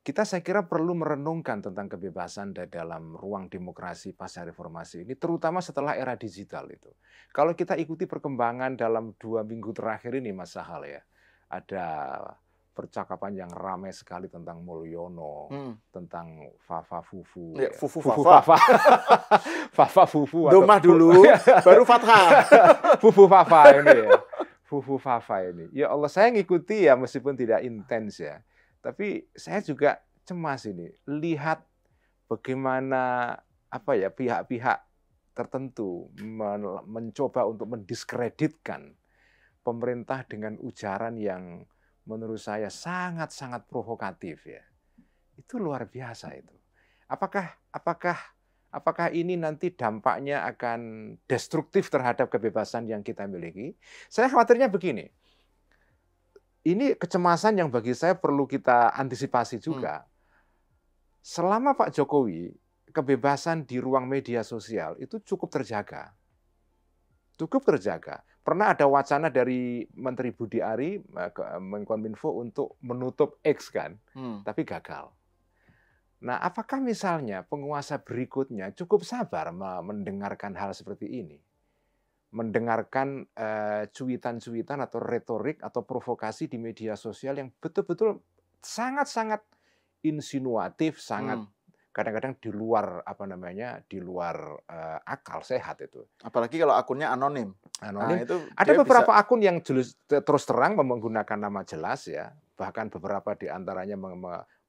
kita saya kira perlu merenungkan tentang kebebasan dalam ruang demokrasi pasca reformasi ini, terutama setelah era digital itu. Kalau kita ikuti perkembangan dalam 2 minggu terakhir ini, Mas Sahal ya, ada percakapan yang ramai sekali tentang Mulyono, Hmm. tentang Fafa Fufu, Ya, ya. Fufu Fufu Fafa. Fafa, Fafa Fufu atau Domah dulu, baru Fathah. Fufu Fafa ini ya. Fufu Fafa ini. Ya Allah, saya ngikuti ya meskipun tidak intens ya. Tapi saya juga cemas ini. Lihat bagaimana apa ya pihak-pihak tertentu mencoba untuk mendiskreditkan pemerintah dengan ujaran yang menurut saya sangat-sangat provokatif ya. Itu luar biasa itu. Apakah ini nanti dampaknya akan destruktif terhadap kebebasan yang kita miliki? Saya khawatirnya begini. Ini kecemasan yang bagi saya perlu kita antisipasi juga. Selama Pak Jokowi, kebebasan di ruang media sosial itu cukup terjaga. Cukup terjaga. Pernah ada wacana dari Menteri Budi Ari, Menkominfo untuk menutup X kan, tapi gagal. Nah, apakah misalnya penguasa berikutnya cukup sabar mendengarkan hal seperti ini? Mendengarkan cuitan-cuitan atau retorik atau provokasi di media sosial yang betul-betul sangat-sangat insinuatif, sangat kadang-kadang di luar di luar akal sehat itu. Apalagi kalau akunnya anonim. Anonim. Nah, itu ada beberapa akun yang terus terang menggunakan nama jelas ya, bahkan beberapa di antaranya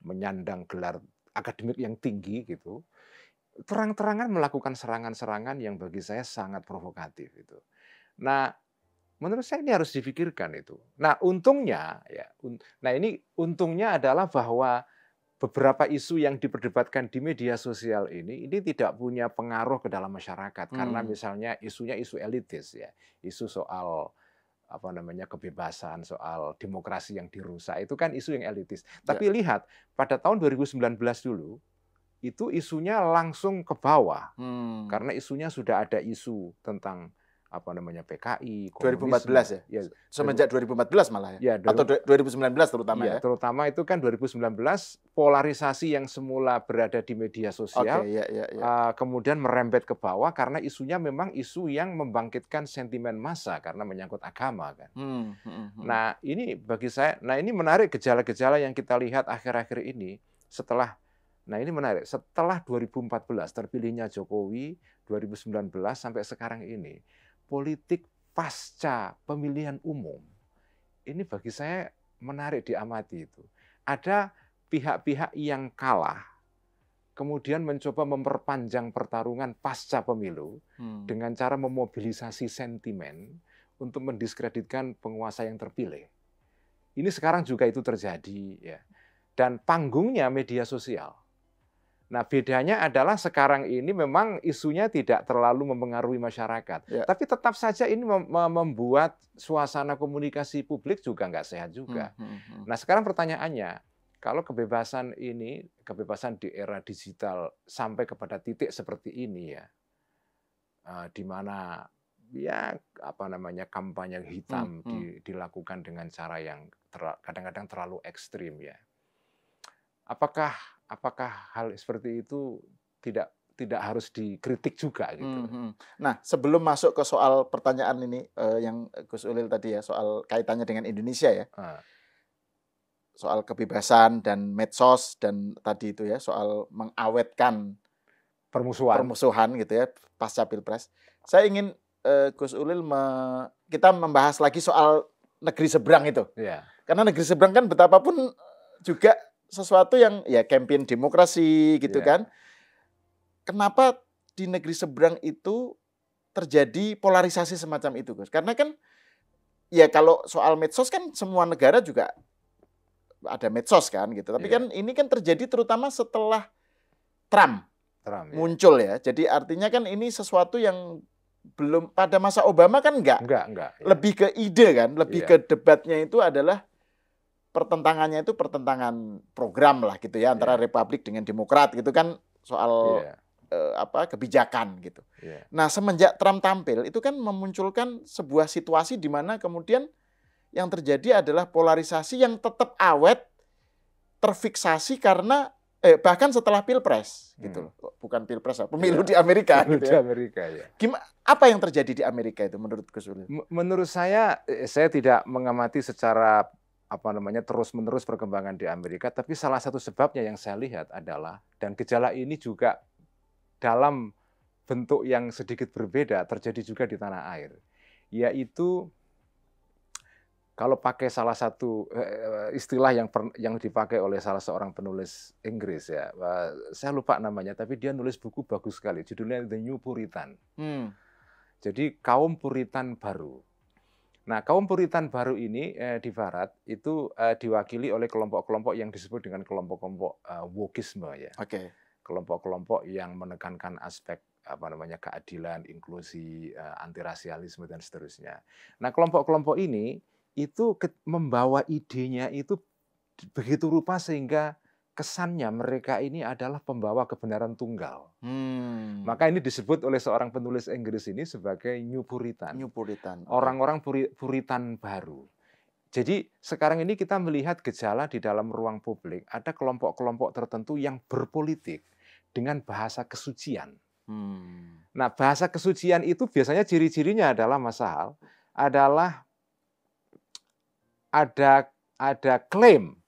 menyandang gelar akademik yang tinggi gitu. Terang-terangan melakukan serangan-serangan yang bagi saya sangat provokatif itu. Nah, menurut saya ini harus difikirkan itu. Nah, untungnya ya, ini untungnya adalah bahwa beberapa isu yang diperdebatkan di media sosial ini tidak punya pengaruh ke dalam masyarakat karena misalnya isunya isu elitis ya, isu soal kebebasan, soal demokrasi yang dirusak itu kan isu yang elitis. Tapi lihat pada tahun 2019 dulu itu isunya langsung ke bawah karena isunya sudah ada isu tentang PKI, komunisme. 2014 ya? Semenjak 2014 malah ya? Atau 2019 terutama ya? Terutama itu kan 2019 polarisasi yang semula berada di media sosial kemudian merembet ke bawah karena isunya memang isu yang membangkitkan sentimen massa karena menyangkut agama kan. Nah ini bagi saya, ini menarik gejala-gejala yang kita lihat akhir-akhir ini setelah 2014 terpilihnya Jokowi, 2019 sampai sekarang ini, politik pasca pemilihan umum, ini bagi saya menarik diamati itu. Ada pihak-pihak yang kalah, kemudian mencoba memperpanjang pertarungan pasca pemilu dengan cara memobilisasi sentimen untuk mendiskreditkan penguasa yang terpilih. Ini sekarang juga itu terjadi ya. Dan panggungnya media sosial. Nah, bedanya adalah sekarang ini memang isunya tidak terlalu mempengaruhi masyarakat. Tapi tetap saja ini membuat suasana komunikasi publik juga nggak sehat juga. Nah, sekarang pertanyaannya, kalau kebebasan di era digital sampai kepada titik seperti ini ya, di mana kampanye hitam dilakukan dengan cara yang kadang-kadang terlalu ekstrim ya. Apakah hal seperti itu tidak harus dikritik juga gitu? Nah, sebelum masuk ke soal pertanyaan ini yang Gus Ulil tadi ya, soal kaitannya dengan Indonesia ya, soal kebebasan dan medsos dan tadi itu ya, soal mengawetkan permusuhan gitu ya pasca Pilpres. Saya ingin Gus Ulil kita membahas lagi soal negeri seberang itu, karena negeri seberang kan betapapun juga sesuatu yang ya campaign demokrasi gitu kan. Kenapa di negeri seberang itu terjadi polarisasi semacam itu, Gus? Karena kan ya kalau soal medsos kan semua negara juga ada medsos kan gitu. Tapi kan ini kan terjadi terutama setelah Trump muncul ya. Jadi artinya kan ini sesuatu yang belum pada masa Obama kan enggak. Lebih ke ide kan, lebih ke debatnya itu adalah pertentangannya itu pertentangan program lah gitu ya antara Republik dengan Demokrat gitu kan soal kebijakan gitu. Nah, semenjak Trump tampil itu kan memunculkan sebuah situasi di mana kemudian yang terjadi adalah polarisasi yang tetap awet terfiksasi karena bahkan setelah Pilpres gitu loh. Bukan Pilpres, pemilu di Amerika gitu di ya. Amerika ya. Apa yang terjadi di Amerika itu menurut Gus Ulil? Menurut saya tidak mengamati secara terus-menerus perkembangan di Amerika, tapi salah satu sebabnya yang saya lihat adalah, dan gejala ini juga dalam bentuk yang sedikit berbeda terjadi juga di tanah air, yaitu kalau pakai salah satu istilah yang dipakai oleh salah seorang penulis Inggris ya, saya lupa namanya, tapi dia nulis buku bagus sekali, judulnya The New Puritan. Jadi kaum Puritan baru. Nah, kaum Puritan baru ini di Barat itu diwakili oleh kelompok-kelompok yang disebut dengan kelompok-kelompok wokisme ya. Kelompok-kelompok yang menekankan aspek keadilan, inklusi, antirasialisme dan seterusnya. Nah, kelompok-kelompok ini itu membawa idenya itu begitu rupa sehingga kesannya mereka ini adalah pembawa kebenaran tunggal. Maka ini disebut oleh seorang penulis Inggris ini sebagai New Puritan. Orang-orang Puritan baru. Jadi sekarang ini kita melihat gejala di dalam ruang publik, ada kelompok-kelompok tertentu yang berpolitik dengan bahasa kesucian. Nah, bahasa kesucian itu biasanya ciri-cirinya adalah ada klaim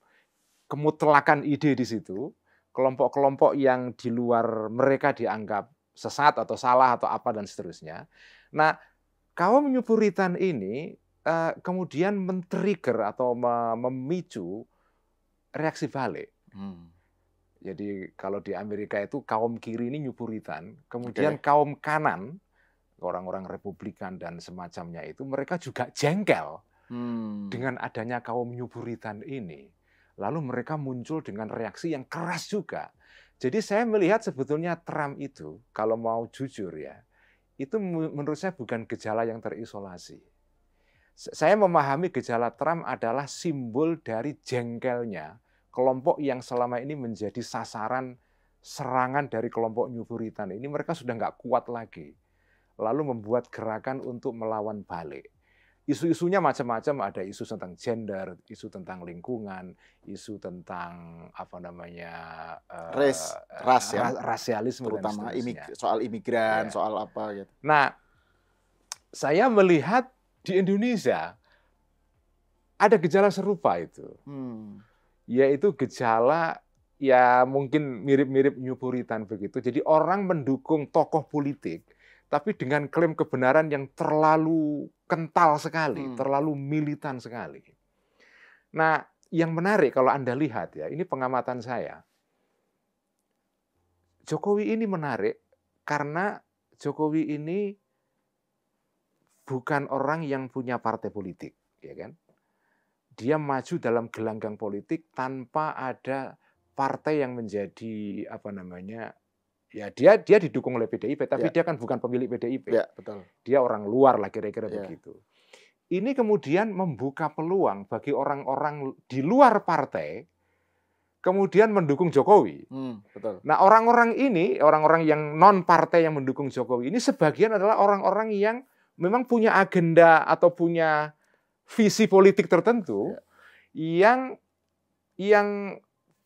kemutlakan ide di situ, kelompok-kelompok yang di luar mereka dianggap sesat atau salah atau apa dan seterusnya. Nah, kaum New Puritan ini kemudian men-trigger atau memicu reaksi balik. Jadi kalau di Amerika itu kaum kiri ini New Puritan, kemudian kaum kanan, orang-orang Republikan dan semacamnya itu mereka juga jengkel dengan adanya kaum New Puritan ini. Lalu mereka muncul dengan reaksi yang keras juga. Jadi saya melihat sebetulnya Trump itu, kalau mau jujur ya, itu menurut saya bukan gejala yang terisolasi. Saya memahami gejala Trump adalah simbol dari jengkelnya kelompok yang selama ini menjadi sasaran serangan dari kelompok New Puritan. Ini mereka sudah nggak kuat lagi. Lalu membuat gerakan untuk melawan balik. Isu-isunya macam-macam, ada isu tentang gender, isu tentang lingkungan, isu tentang ras ya, rasialisme terutama dan seterusnya. soal imigran, soal apa gitu. Nah, saya melihat di Indonesia ada gejala serupa itu, yaitu gejala ya mungkin mirip-mirip New Puritan begitu. Jadi orang mendukung tokoh politik, tapi dengan klaim kebenaran yang terlalu kental sekali, terlalu militan sekali. Nah, yang menarik kalau Anda lihat ya, ini pengamatan saya, Jokowi ini menarik karena Jokowi ini bukan orang yang punya partai politik, ya kan? Dia maju dalam gelanggang politik tanpa ada partai yang menjadi ya dia didukung oleh PDIP, tapi dia kan bukan pemilik PDIP. Ya, betul. Dia orang luar lah kira-kira begitu. Ini kemudian membuka peluang bagi orang-orang di luar partai kemudian mendukung Jokowi. Betul. Nah, orang-orang yang non partai yang mendukung Jokowi ini sebagian adalah orang-orang yang memang punya agenda atau punya visi politik tertentu yang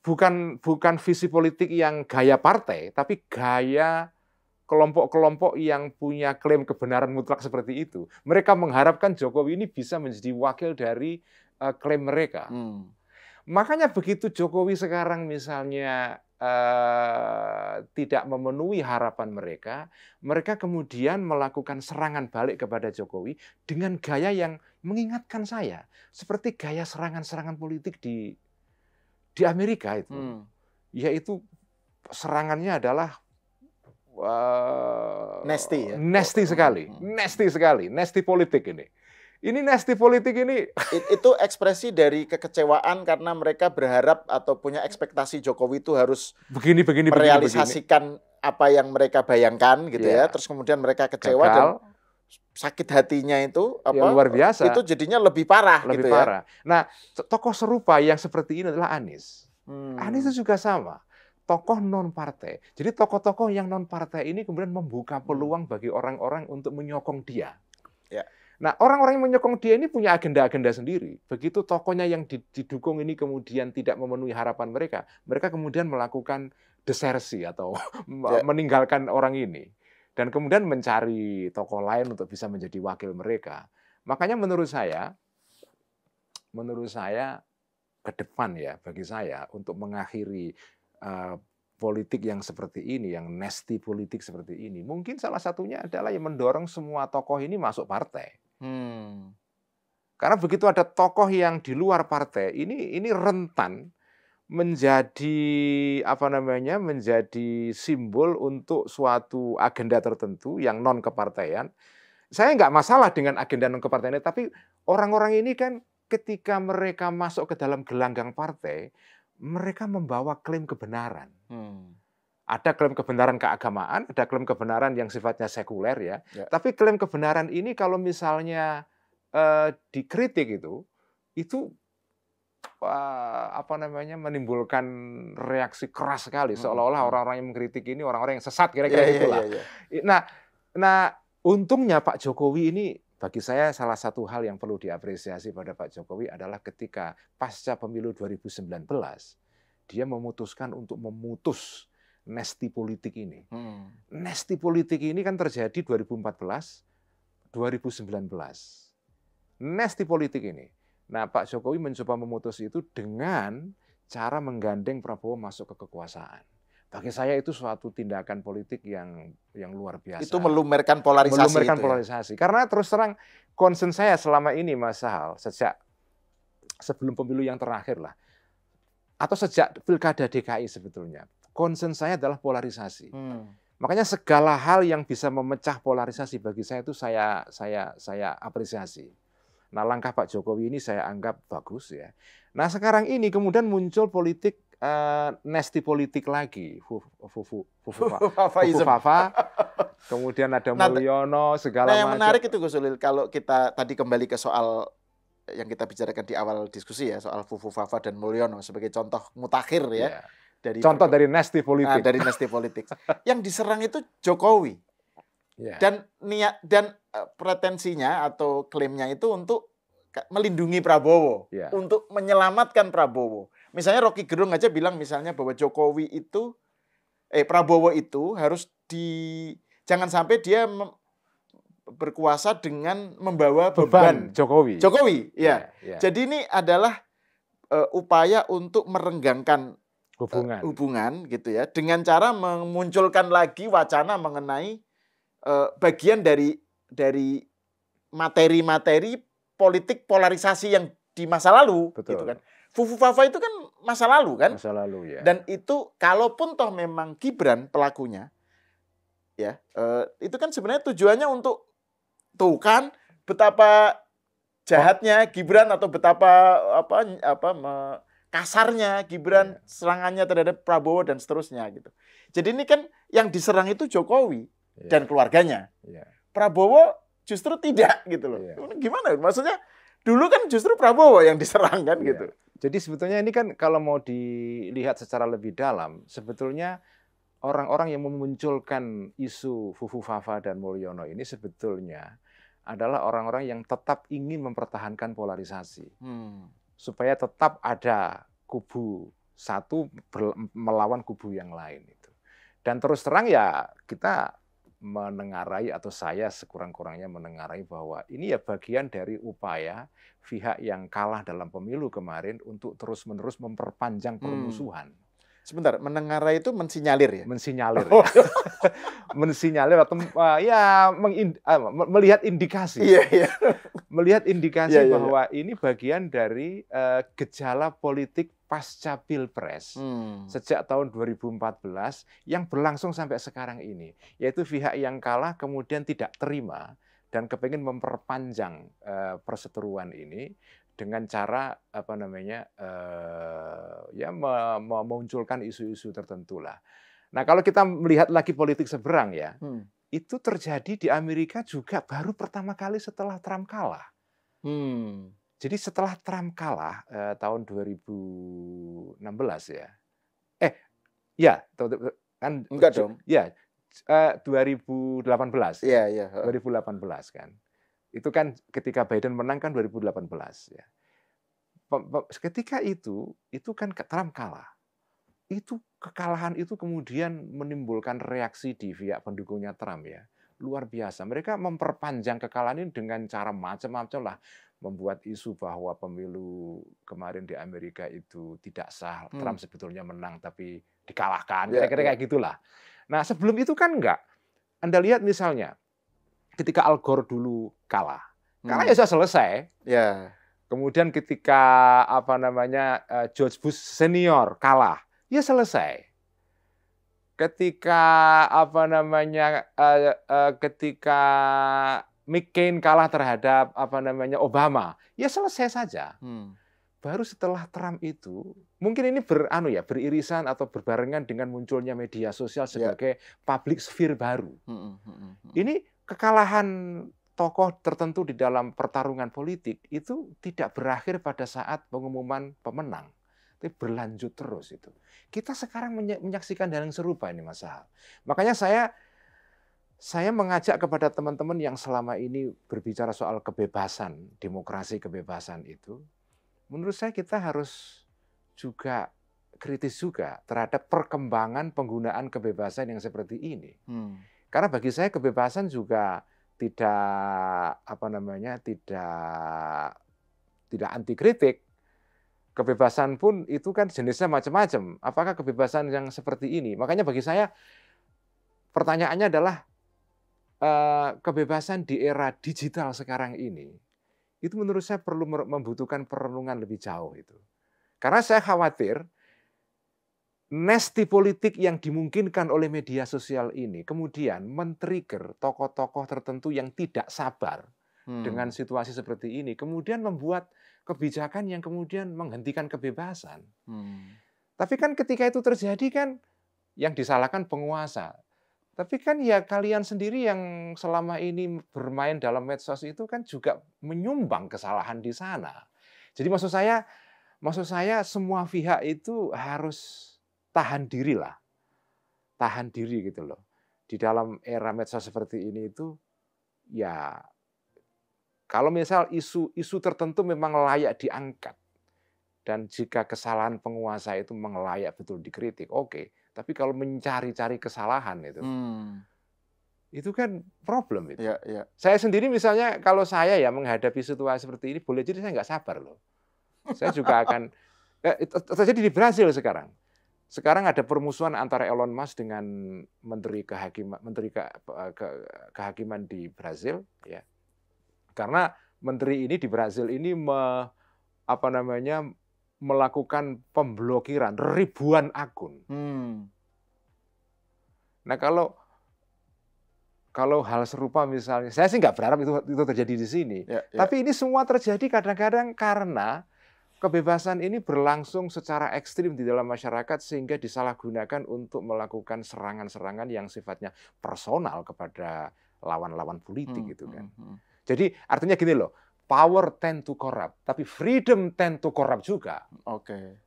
bukan visi politik yang gaya partai, tapi gaya kelompok-kelompok yang punya klaim kebenaran mutlak seperti itu. Mereka mengharapkan Jokowi ini bisa menjadi wakil dari klaim mereka. Makanya begitu Jokowi sekarang misalnya tidak memenuhi harapan mereka, mereka kemudian melakukan serangan balik kepada Jokowi dengan gaya yang mengingatkan saya seperti gaya serangan-serangan politik di Amerika itu, yaitu serangannya adalah nasty sekali, nasty politik ini. Ini nasty politik ini. Itu ekspresi dari kekecewaan karena mereka berharap atau punya ekspektasi Jokowi itu harus merealisasikan apa yang mereka bayangkan gitu ya. Terus kemudian mereka kecewa dan sakit hatinya itu luar biasa. Itu jadinya lebih parah gitu ya. Nah, tokoh serupa yang seperti ini adalah Anies. Anies itu juga sama. Tokoh non partai. Jadi tokoh-tokoh yang non partai ini kemudian membuka peluang bagi orang-orang untuk menyokong dia. Nah, orang-orang yang menyokong dia ini punya agenda-agenda sendiri. Begitu tokohnya yang didukung ini kemudian tidak memenuhi harapan mereka, mereka kemudian melakukan desersi atau Ya. meninggalkan orang ini. Dan kemudian mencari tokoh lain untuk bisa menjadi wakil mereka. Makanya menurut saya ke depan ya, bagi saya untuk mengakhiri politik yang seperti ini, yang nasty politik seperti ini, mungkin salah satunya adalah yang mendorong semua tokoh ini masuk partai. Karena begitu ada tokoh yang di luar partai, ini rentan menjadi menjadi simbol untuk suatu agenda tertentu yang non kepartaian. Saya nggak masalah dengan agenda non kepartaian, tapi orang-orang ini kan ketika mereka masuk ke dalam gelanggang partai, mereka membawa klaim kebenaran. Ada klaim kebenaran keagamaan, ada klaim kebenaran yang sifatnya sekuler ya. Tapi klaim kebenaran ini kalau misalnya dikritik itu menimbulkan reaksi keras sekali, seolah-olah orang-orang yang mengkritik ini orang-orang yang sesat, kira-kira itulah. Nah, untungnya Pak Jokowi ini, bagi saya salah satu hal yang perlu diapresiasi pada Pak Jokowi adalah ketika pasca pemilu 2019, dia memutuskan untuk memutus nasty politik ini. Nasty politik ini kan terjadi 2014, 2019. Nasty politik ini. Nah, Pak Jokowi mencoba memutus itu dengan cara menggandeng Prabowo masuk ke kekuasaan. Bagi saya itu suatu tindakan politik yang luar biasa. Itu melumerkan polarisasi. Melumerkan polarisasi. Ya? Karena terus terang, concern saya selama ini, Mas Sahal, sejak sebelum pemilu yang terakhir lah, atau sejak Pilkada DKI sebetulnya, concern saya adalah polarisasi. Makanya segala hal yang bisa memecah polarisasi bagi saya itu saya apresiasi. Nah, langkah Pak Jokowi ini saya anggap bagus ya. Nah, sekarang ini kemudian muncul politik nasty politik lagi, Fafa, kemudian ada Mulyono, segala macam. Nah, yang menarik itu Gus Ulil, kalau kita tadi kembali ke soal yang kita bicarakan di awal diskusi ya, soal Fafa dan Mulyono sebagai contoh mutakhir ya. Dari nasty politik. Dari nasty politik. Yang diserang itu Jokowi. Dan niat dan pretensinya atau klaimnya itu untuk melindungi Prabowo, untuk menyelamatkan Prabowo. Misalnya Rocky Gerung aja bilang misalnya bahwa Prabowo itu harus jangan sampai dia berkuasa dengan membawa beban Jokowi. Ya. Jadi ini adalah upaya untuk merenggangkan hubungan gitu ya, dengan cara memunculkan lagi wacana mengenai bagian dari materi-materi politik polarisasi yang di masa lalu. Betul. Gitu kan. Fafa itu kan masa lalu kan. Masa lalu ya. Dan itu kalaupun toh memang Gibran pelakunya, ya itu kan sebenarnya tujuannya untuk kan betapa jahatnya Gibran atau betapa kasarnya Gibran serangannya terhadap Prabowo dan seterusnya gitu. Jadi ini kan yang diserang itu Jokowi dan keluarganya. Prabowo justru tidak gitu loh. Gimana? Maksudnya dulu kan justru Prabowo yang diserang kan gitu. Jadi sebetulnya ini kan kalau mau dilihat secara lebih dalam, sebetulnya orang-orang yang memunculkan isu Fafa dan Mulyono ini sebetulnya adalah orang-orang yang tetap ingin mempertahankan polarisasi. Supaya tetap ada kubu satu melawan kubu yang lain itu. Dan terus terang ya kita menengarai atau saya sekurang-kurangnya menengarai bahwa ini ya bagian dari upaya pihak yang kalah dalam pemilu kemarin untuk terus-menerus memperpanjang permusuhan. Sebentar, menengarai itu mensinyalir ya? Mensinyalir. Mensinyalir atau melihat indikasi. Melihat indikasi bahwa ini bagian dari gejala politik pasca Pilpres sejak tahun 2014 yang berlangsung sampai sekarang ini, yaitu pihak yang kalah kemudian tidak terima dan kepengen memperpanjang perseteruan ini dengan cara memunculkan isu-isu tertentu lah. Nah, kalau kita melihat lagi politik seberang ya, itu terjadi di Amerika juga baru pertama kali setelah Trump kalah. Jadi setelah Trump kalah tahun 2016 ya. Kan enggak dong. Ya, 2018. Iya. 2018 kan. Itu kan ketika Biden menang kan 2018 ya. Ketika itu kan Trump kalah. Itu kekalahan itu kemudian menimbulkan reaksi di pihak pendukungnya Trump ya. Luar biasa. Mereka memperpanjang kekalahan ini dengan cara macam-macam lah. Membuat isu bahwa pemilu kemarin di Amerika itu tidak sah. Trump sebetulnya menang tapi dikalahkan. Kira-kira kayak gitulah. Nah sebelum itu kan enggak. Anda lihat misalnya ketika Al Gore dulu kalah. Kalah ya sudah selesai. Ya. Kemudian ketika George Bush senior kalah. Ya selesai. Ketika ketika McCain kalah terhadap Obama, ya selesai saja. Baru setelah Trump itu, mungkin ini beririsan atau berbarengan dengan munculnya media sosial sebagai public sphere baru. Ini kekalahan tokoh tertentu di dalam pertarungan politik itu tidak berakhir pada saat pengumuman pemenang. Tapi berlanjut terus itu. Kita sekarang menyaksikan hal yang serupa ini Mas Sahal. Makanya saya mengajak kepada teman-teman yang selama ini berbicara soal kebebasan, demokrasi kebebasan itu, menurut saya kita harus juga kritis juga terhadap perkembangan penggunaan kebebasan yang seperti ini. Karena bagi saya kebebasan juga tidak tidak anti kritik. Kebebasan pun itu kan jenisnya macam-macam. Apakah kebebasan yang seperti ini? Makanya bagi saya pertanyaannya adalah kebebasan di era digital sekarang ini, itu menurut saya perlu membutuhkan perenungan lebih jauh itu. Karena saya khawatir nesti politik yang dimungkinkan oleh media sosial ini kemudian men-trigger tokoh-tokoh tertentu yang tidak sabar dengan situasi seperti ini, kemudian membuat kebijakan yang kemudian menghentikan kebebasan. Tapi kan ketika itu terjadi kan yang disalahkan penguasa. Tapi kan ya kalian sendiri yang selama ini bermain dalam medsos itu kan juga menyumbang kesalahan di sana. Jadi maksud saya semua pihak itu harus tahan diri lah. Tahan diri gitu loh. Di dalam era medsos seperti ini itu ya kalau misal isu tertentu memang layak diangkat dan jika kesalahan penguasa itu memang layak betul dikritik, oke. Tapi kalau mencari-cari kesalahan itu kan problem itu. Ya. Saya sendiri misalnya kalau saya ya menghadapi situasi seperti ini, boleh jadi saya nggak sabar loh. Saya juga akan terjadi di Brasil sekarang. Sekarang ada permusuhan antara Elon Musk dengan menteri kehakiman di Brasil, ya. Karena menteri ini di Brasil ini melakukan pemblokiran ribuan akun. Nah kalau hal serupa misalnya, saya sih nggak berharap itu terjadi di sini. Tapi ini semua terjadi kadang-kadang karena kebebasan ini berlangsung secara ekstrim di dalam masyarakat sehingga disalahgunakan untuk melakukan serangan-serangan yang sifatnya personal kepada lawan-lawan politik gitu kan. Jadi artinya gini loh, power tend to corrupt, tapi freedom tend to corrupt juga. Oke.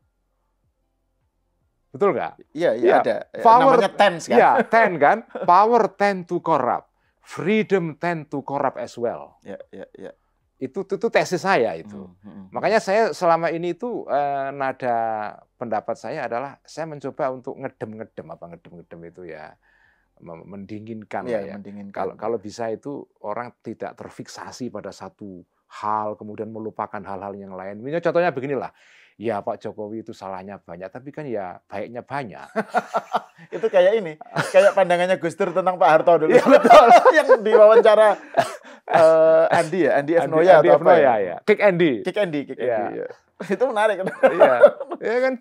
Betul nggak? Iya ada. Namanya tends kan? Iya, tend kan. Power tend to corrupt, freedom tend to corrupt as well. Iya. Itu tesis saya itu. Makanya saya selama ini itu nada pendapat saya adalah saya mencoba untuk ngedem itu ya. Mendinginkan lah ya. Kalau bisa itu orang tidak terfiksasi pada satu hal kemudian melupakan hal-hal yang lain. Misalnya contohnya beginilah. Ya Pak Jokowi itu salahnya banyak, tapi kan ya baiknya banyak. Itu kayak ini, kayak pandangannya Gus Dur tentang Pak Harto dulu. Ya, betul. Yang diwawancara Andi F. Noya atau apa ya? Kick Andy. Ya. Itu menarik. Iya. Ya kan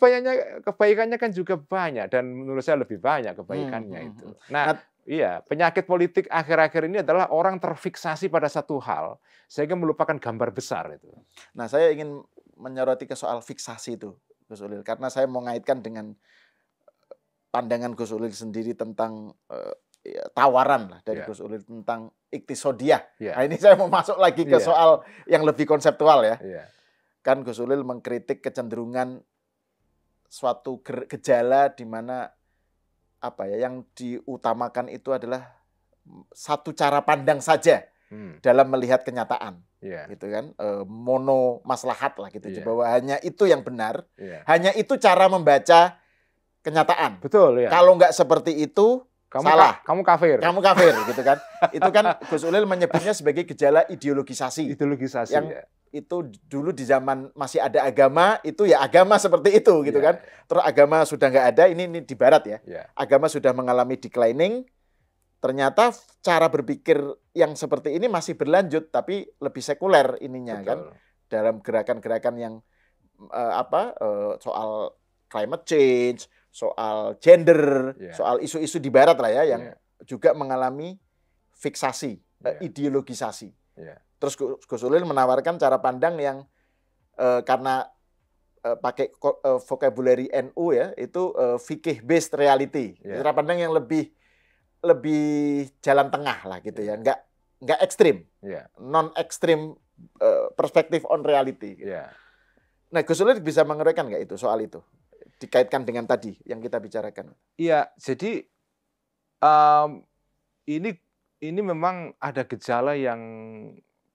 kebaikannya kan juga banyak dan menurut saya lebih banyak kebaikannya itu. Nah, iya, penyakit politik akhir-akhir ini adalah orang terfiksasi pada satu hal sehingga melupakan gambar besar itu. Nah, saya ingin menyoroti ke soal fiksasi itu, Gus Ulil, karena saya mau ngaitkan dengan pandangan Gus Ulil sendiri tentang tawaran lah dari Gus Ulil tentang iktisodiyah. Nah, ini saya mau masuk lagi ke soal yang lebih konseptual ya. Kan Gus Ulil mengkritik kecenderungan suatu gejala di mana yang diutamakan itu adalah satu cara pandang saja dalam melihat kenyataan, Yeah. gitu kan, mono maslahat lah gitu, Yeah. bahwa hanya itu yang benar, Yeah. hanya itu cara membaca kenyataan. Betul ya. Kalau nggak seperti itu, salah. Kamu kafir. Kamu kafir, gitu kan. Itu kan Gus Ulil menyebutnya sebagai gejala ideologisasi. Ideologisasi. Yang itu dulu di zaman masih ada agama, itu ya agama seperti itu, gitu kan. Terus agama sudah nggak ada, ini di Barat ya. Agama sudah mengalami declining. Ternyata cara berpikir yang seperti ini masih berlanjut, tapi lebih sekuler ininya. Betul. Kan. Dalam gerakan-gerakan yang soal climate change, soal gender, soal isu-isu di Barat lah ya, yang juga mengalami fiksasi, ideologisasi. Terus Gus Ulil menawarkan cara pandang yang karena pakai vocabulary NU ya, itu fikih based reality, cara pandang yang lebih jalan tengah lah gitu ya, nggak ekstrim, non ekstrim perspektif on reality. Gitu. Nah, Gus Ulil bisa menguraikan nggak itu soal itu? Dikaitkan dengan tadi yang kita bicarakan. Iya, jadi ini memang ada gejala yang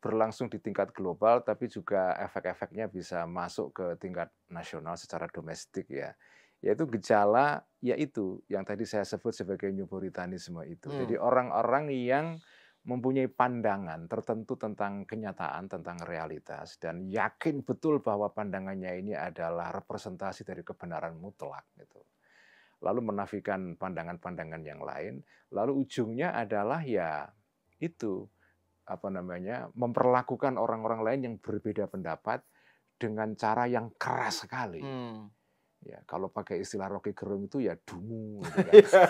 berlangsung di tingkat global, tapi juga efek-efeknya bisa masuk ke tingkat nasional secara domestik ya. Yaitu gejala, yaitu yang tadi saya sebut sebagai newporitanisme itu. Jadi orang-orang yang mempunyai pandangan tertentu tentang kenyataan, tentang realitas, dan yakin betul bahwa pandangannya ini adalah representasi dari kebenaran mutlak gitu. Lalu menafikan pandangan-pandangan yang lain, lalu ujungnya adalah ya itu memperlakukan orang-orang lain yang berbeda pendapat dengan cara yang keras sekali. Ya, kalau pakai istilah Rocky Gerung itu ya dungu gitu kan.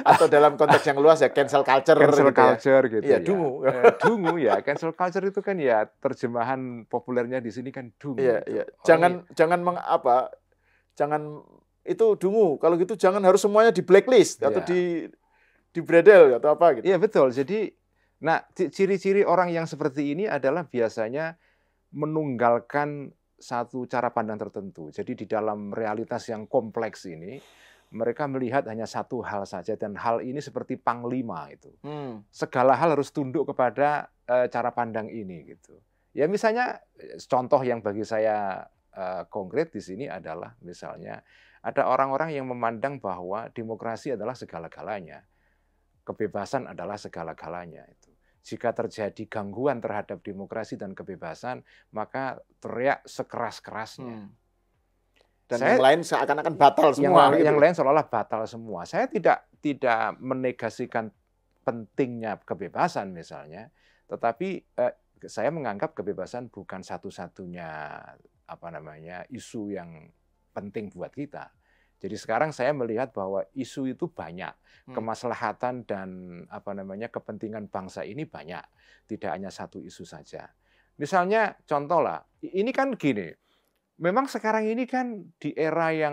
Atau dalam konteks yang luas ya cancel culture gitu ya. Dungu. Dungu ya, cancel culture itu kan ya terjemahan populernya di sini kan dungu. Gitu. Jangan itu dungu. Kalau gitu jangan harus semuanya di blacklist atau di bredel atau apa gitu. Iya, betul. Jadi ciri-ciri orang yang seperti ini adalah biasanya menunggalkan satu cara pandang tertentu. Jadi di dalam realitas yang kompleks ini, mereka melihat hanya satu hal saja, dan hal ini seperti panglima itu. Segala hal harus tunduk kepada cara pandang ini gitu. Ya misalnya contoh yang bagi saya konkret di sini adalah misalnya ada orang-orang yang memandang bahwa demokrasi adalah segala-galanya, kebebasan adalah segala-galanya itu. Jika terjadi gangguan terhadap demokrasi dan kebebasan, maka teriak sekeras-kerasnya. Dan yang lain seakan-akan batal semua. Yang lain seolah-olah batal semua. Saya tidak menegasikan pentingnya kebebasan misalnya, tetapi saya menganggap kebebasan bukan satu-satunya isu yang penting buat kita. Jadi sekarang saya melihat bahwa isu itu banyak, kemaslahatan dan kepentingan bangsa ini banyak, tidak hanya satu isu saja. Misalnya contoh lah, ini kan gini, memang sekarang ini kan di era yang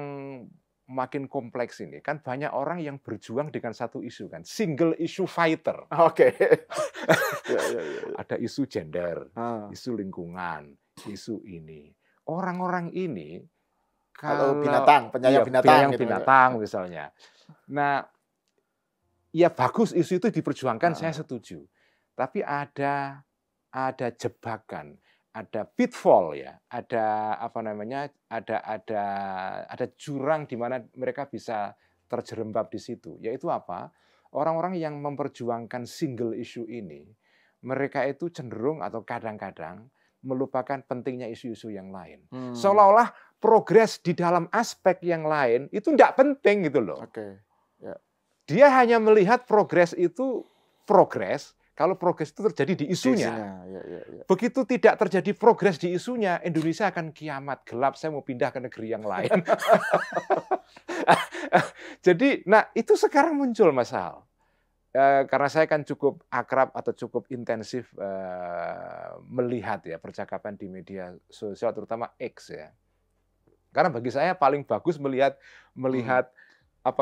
makin kompleks ini kan banyak orang yang berjuang dengan satu isu kan, single issue fighter. Oke. Ada isu gender, isu lingkungan, isu ini. Orang-orang ini kalau penyayang binatang misalnya. Nah, ya bagus isu itu diperjuangkan, saya setuju. Tapi ada jebakan, ada pitfall ya, ada ada jurang di mana mereka bisa terjerembab di situ. Yaitu apa? Orang-orang yang memperjuangkan single issue ini, mereka itu cenderung atau kadang-kadang melupakan pentingnya isu-isu yang lain. Seolah-olah progres di dalam aspek yang lain itu tidak penting gitu loh. Dia hanya melihat progres itu progres kalau progres itu terjadi di isunya. Begitu tidak terjadi progres di isunya, Indonesia akan kiamat gelap, saya mau pindah ke negeri yang lain. Jadi, itu sekarang muncul Mas Hal. Karena saya kan cukup akrab atau cukup intensif melihat ya percakapan di media sosial, terutama X ya. Karena bagi saya paling bagus melihat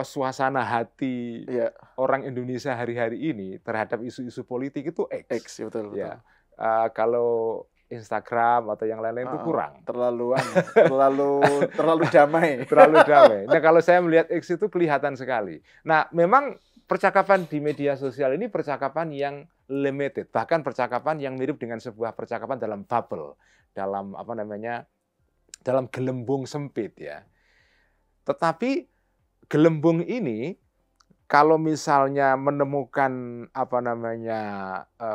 suasana hati orang Indonesia hari-hari ini terhadap isu-isu politik itu X. Betul. Ya. Kalau Instagram atau yang lain-lain itu kurang. Terlalu damai. Terlalu damai. Nah, kalau saya melihat X itu kelihatan sekali. Nah, memang percakapan di media sosial ini percakapan yang limited, bahkan percakapan yang mirip dengan sebuah percakapan dalam bubble, dalam apa namanya, dalam gelembung sempit ya. Tetapi gelembung ini kalau misalnya menemukan apa namanya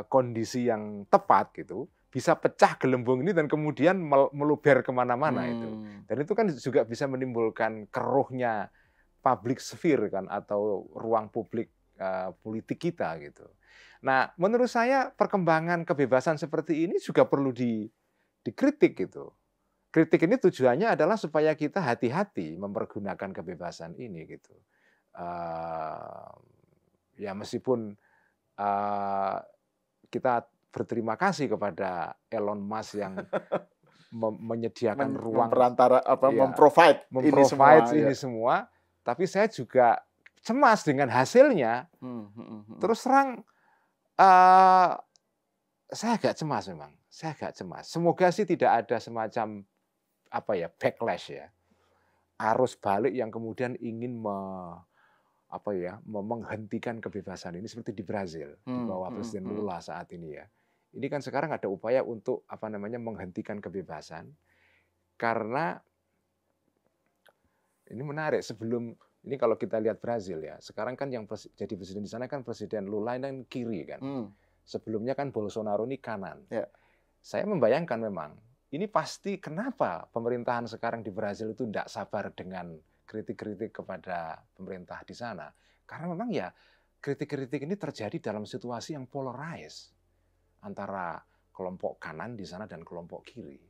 kondisi yang tepat gitu, bisa pecah gelembung ini dan kemudian meluber kemana-mana itu. Dan itu kan juga bisa menimbulkan keruhnya public sphere kan, atau ruang publik politik kita gitu. Nah, menurut saya perkembangan kebebasan seperti ini juga perlu dikritik gitu. Kritik ini tujuannya adalah supaya kita hati-hati mempergunakan kebebasan ini gitu. Ya meskipun kita berterima kasih kepada Elon Musk yang menyediakan ruang memperantara ya, memprovide ini semua, tapi saya juga cemas dengan hasilnya. Terus terang saya agak cemas memang. Saya agak cemas. Semoga sih tidak ada semacam apa ya, backlash ya, arus balik yang kemudian ingin menghentikan kebebasan ini seperti di Brazil di bawah Presiden Lula saat ini ya. Ini kan sekarang ada upaya untuk apa namanya menghentikan kebebasan, karena ini menarik. Sebelum ini kalau kita lihat Brazil ya, sekarang kan yang jadi presiden di sana kan Presiden Lula yang kiri kan. Sebelumnya kan Bolsonaro ini kanan. Ya. Saya membayangkan memang ini pasti kenapa pemerintahan sekarang di Brazil itu tidak sabar dengan kritik-kritik kepada pemerintah di sana. Karena memang ya kritik-kritik ini terjadi dalam situasi yang polarized antara kelompok kanan di sana dan kelompok kiri.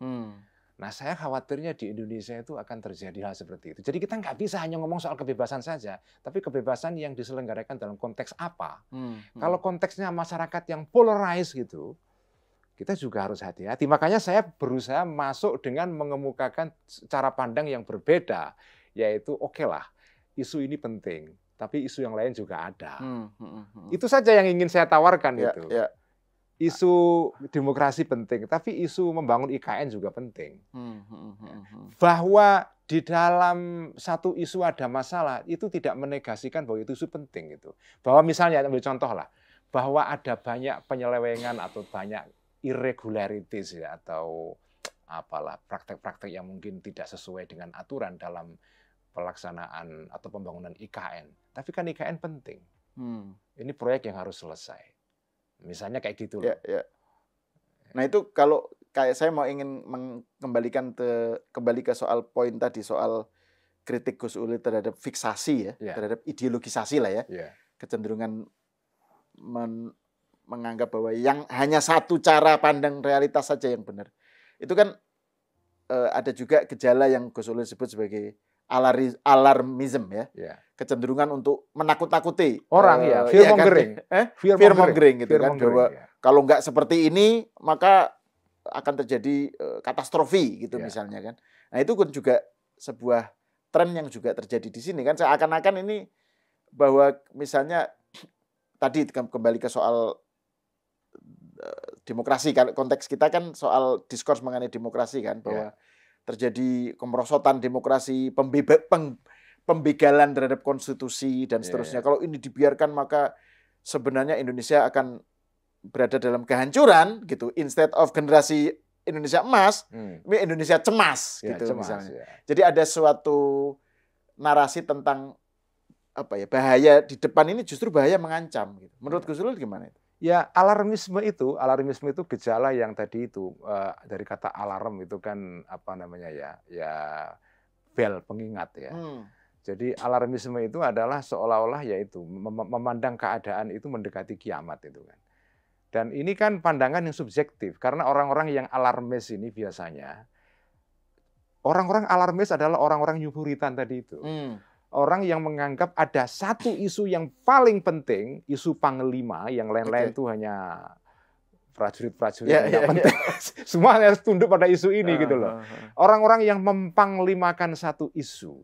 Nah, saya khawatirnya di Indonesia itu akan terjadi hal seperti itu. Jadi kita nggak bisa hanya ngomong soal kebebasan saja, tapi kebebasan yang diselenggarakan dalam konteks apa. Kalau konteksnya masyarakat yang polarized gitu, kita juga harus hati-hati. Makanya saya berusaha masuk dengan mengemukakan cara pandang yang berbeda, yaitu oke lah, isu ini penting, tapi isu yang lain juga ada. Itu saja yang ingin saya tawarkan itu. Isu demokrasi penting, tapi isu membangun IKN juga penting. Bahwa di dalam satu isu ada masalah, itu tidak menegasikan bahwa itu isu penting itu. Bahwa misalnya, ambil contoh lah, bahwa ada banyak penyelewengan atau banyak irregularities ya, atau apalah praktek-praktek yang mungkin tidak sesuai dengan aturan dalam pelaksanaan atau pembangunan IKN. Tapi kan IKN penting. Ini proyek yang harus selesai. Misalnya kayak gitu loh. Nah itu kalau kayak saya mau ingin kembali ke soal poin tadi, soal kritik Gus Ulil terhadap fiksasi ya, terhadap ideologisasi lah ya. Kecenderungan menganggap bahwa yang hanya satu cara pandang realitas saja yang benar. Itu kan ada juga gejala yang Gus Ulil sebut sebagai alarmism ya. Kecenderungan untuk menakut-nakuti orang ya, fear mongering. Fear mongering gitu kan, bahwa kalau nggak seperti ini maka akan terjadi katastrofi gitu misalnya kan. Nah, itu kan juga sebuah tren yang juga terjadi di sini kan, seakan-akan ini bahwa misalnya tadi kembali ke soal demokrasi kan, konteks kita kan soal diskurs mengenai demokrasi kan, bahwa terjadi kemerosotan demokrasi, pembegalan terhadap konstitusi dan seterusnya. Kalau ini dibiarkan maka sebenarnya Indonesia akan berada dalam kehancuran gitu. Instead of generasi Indonesia emas, ini Indonesia cemas gitu misalnya. Jadi ada suatu narasi tentang apa ya, bahaya di depan ini justru bahaya mengancam gitu. Menurut Gus Ulil gimana itu? Ya, alarmisme itu gejala yang tadi itu dari kata alarm itu kan apa namanya ya bel pengingat ya. Jadi alarmisme itu adalah seolah-olah yaitu memandang keadaan itu mendekati kiamat itu kan. Dan ini kan pandangan yang subjektif karena orang-orang yang alarmis ini biasanya orang-orang alarmis adalah orang-orang nyupuritan tadi itu. Orang yang menganggap ada satu isu yang paling penting, isu panglima, yang lain-lain itu hanya prajurit-prajurit yang penting. Semua harus tunduk pada isu ini gitu loh. Orang-orang yang mempanglimakan satu isu,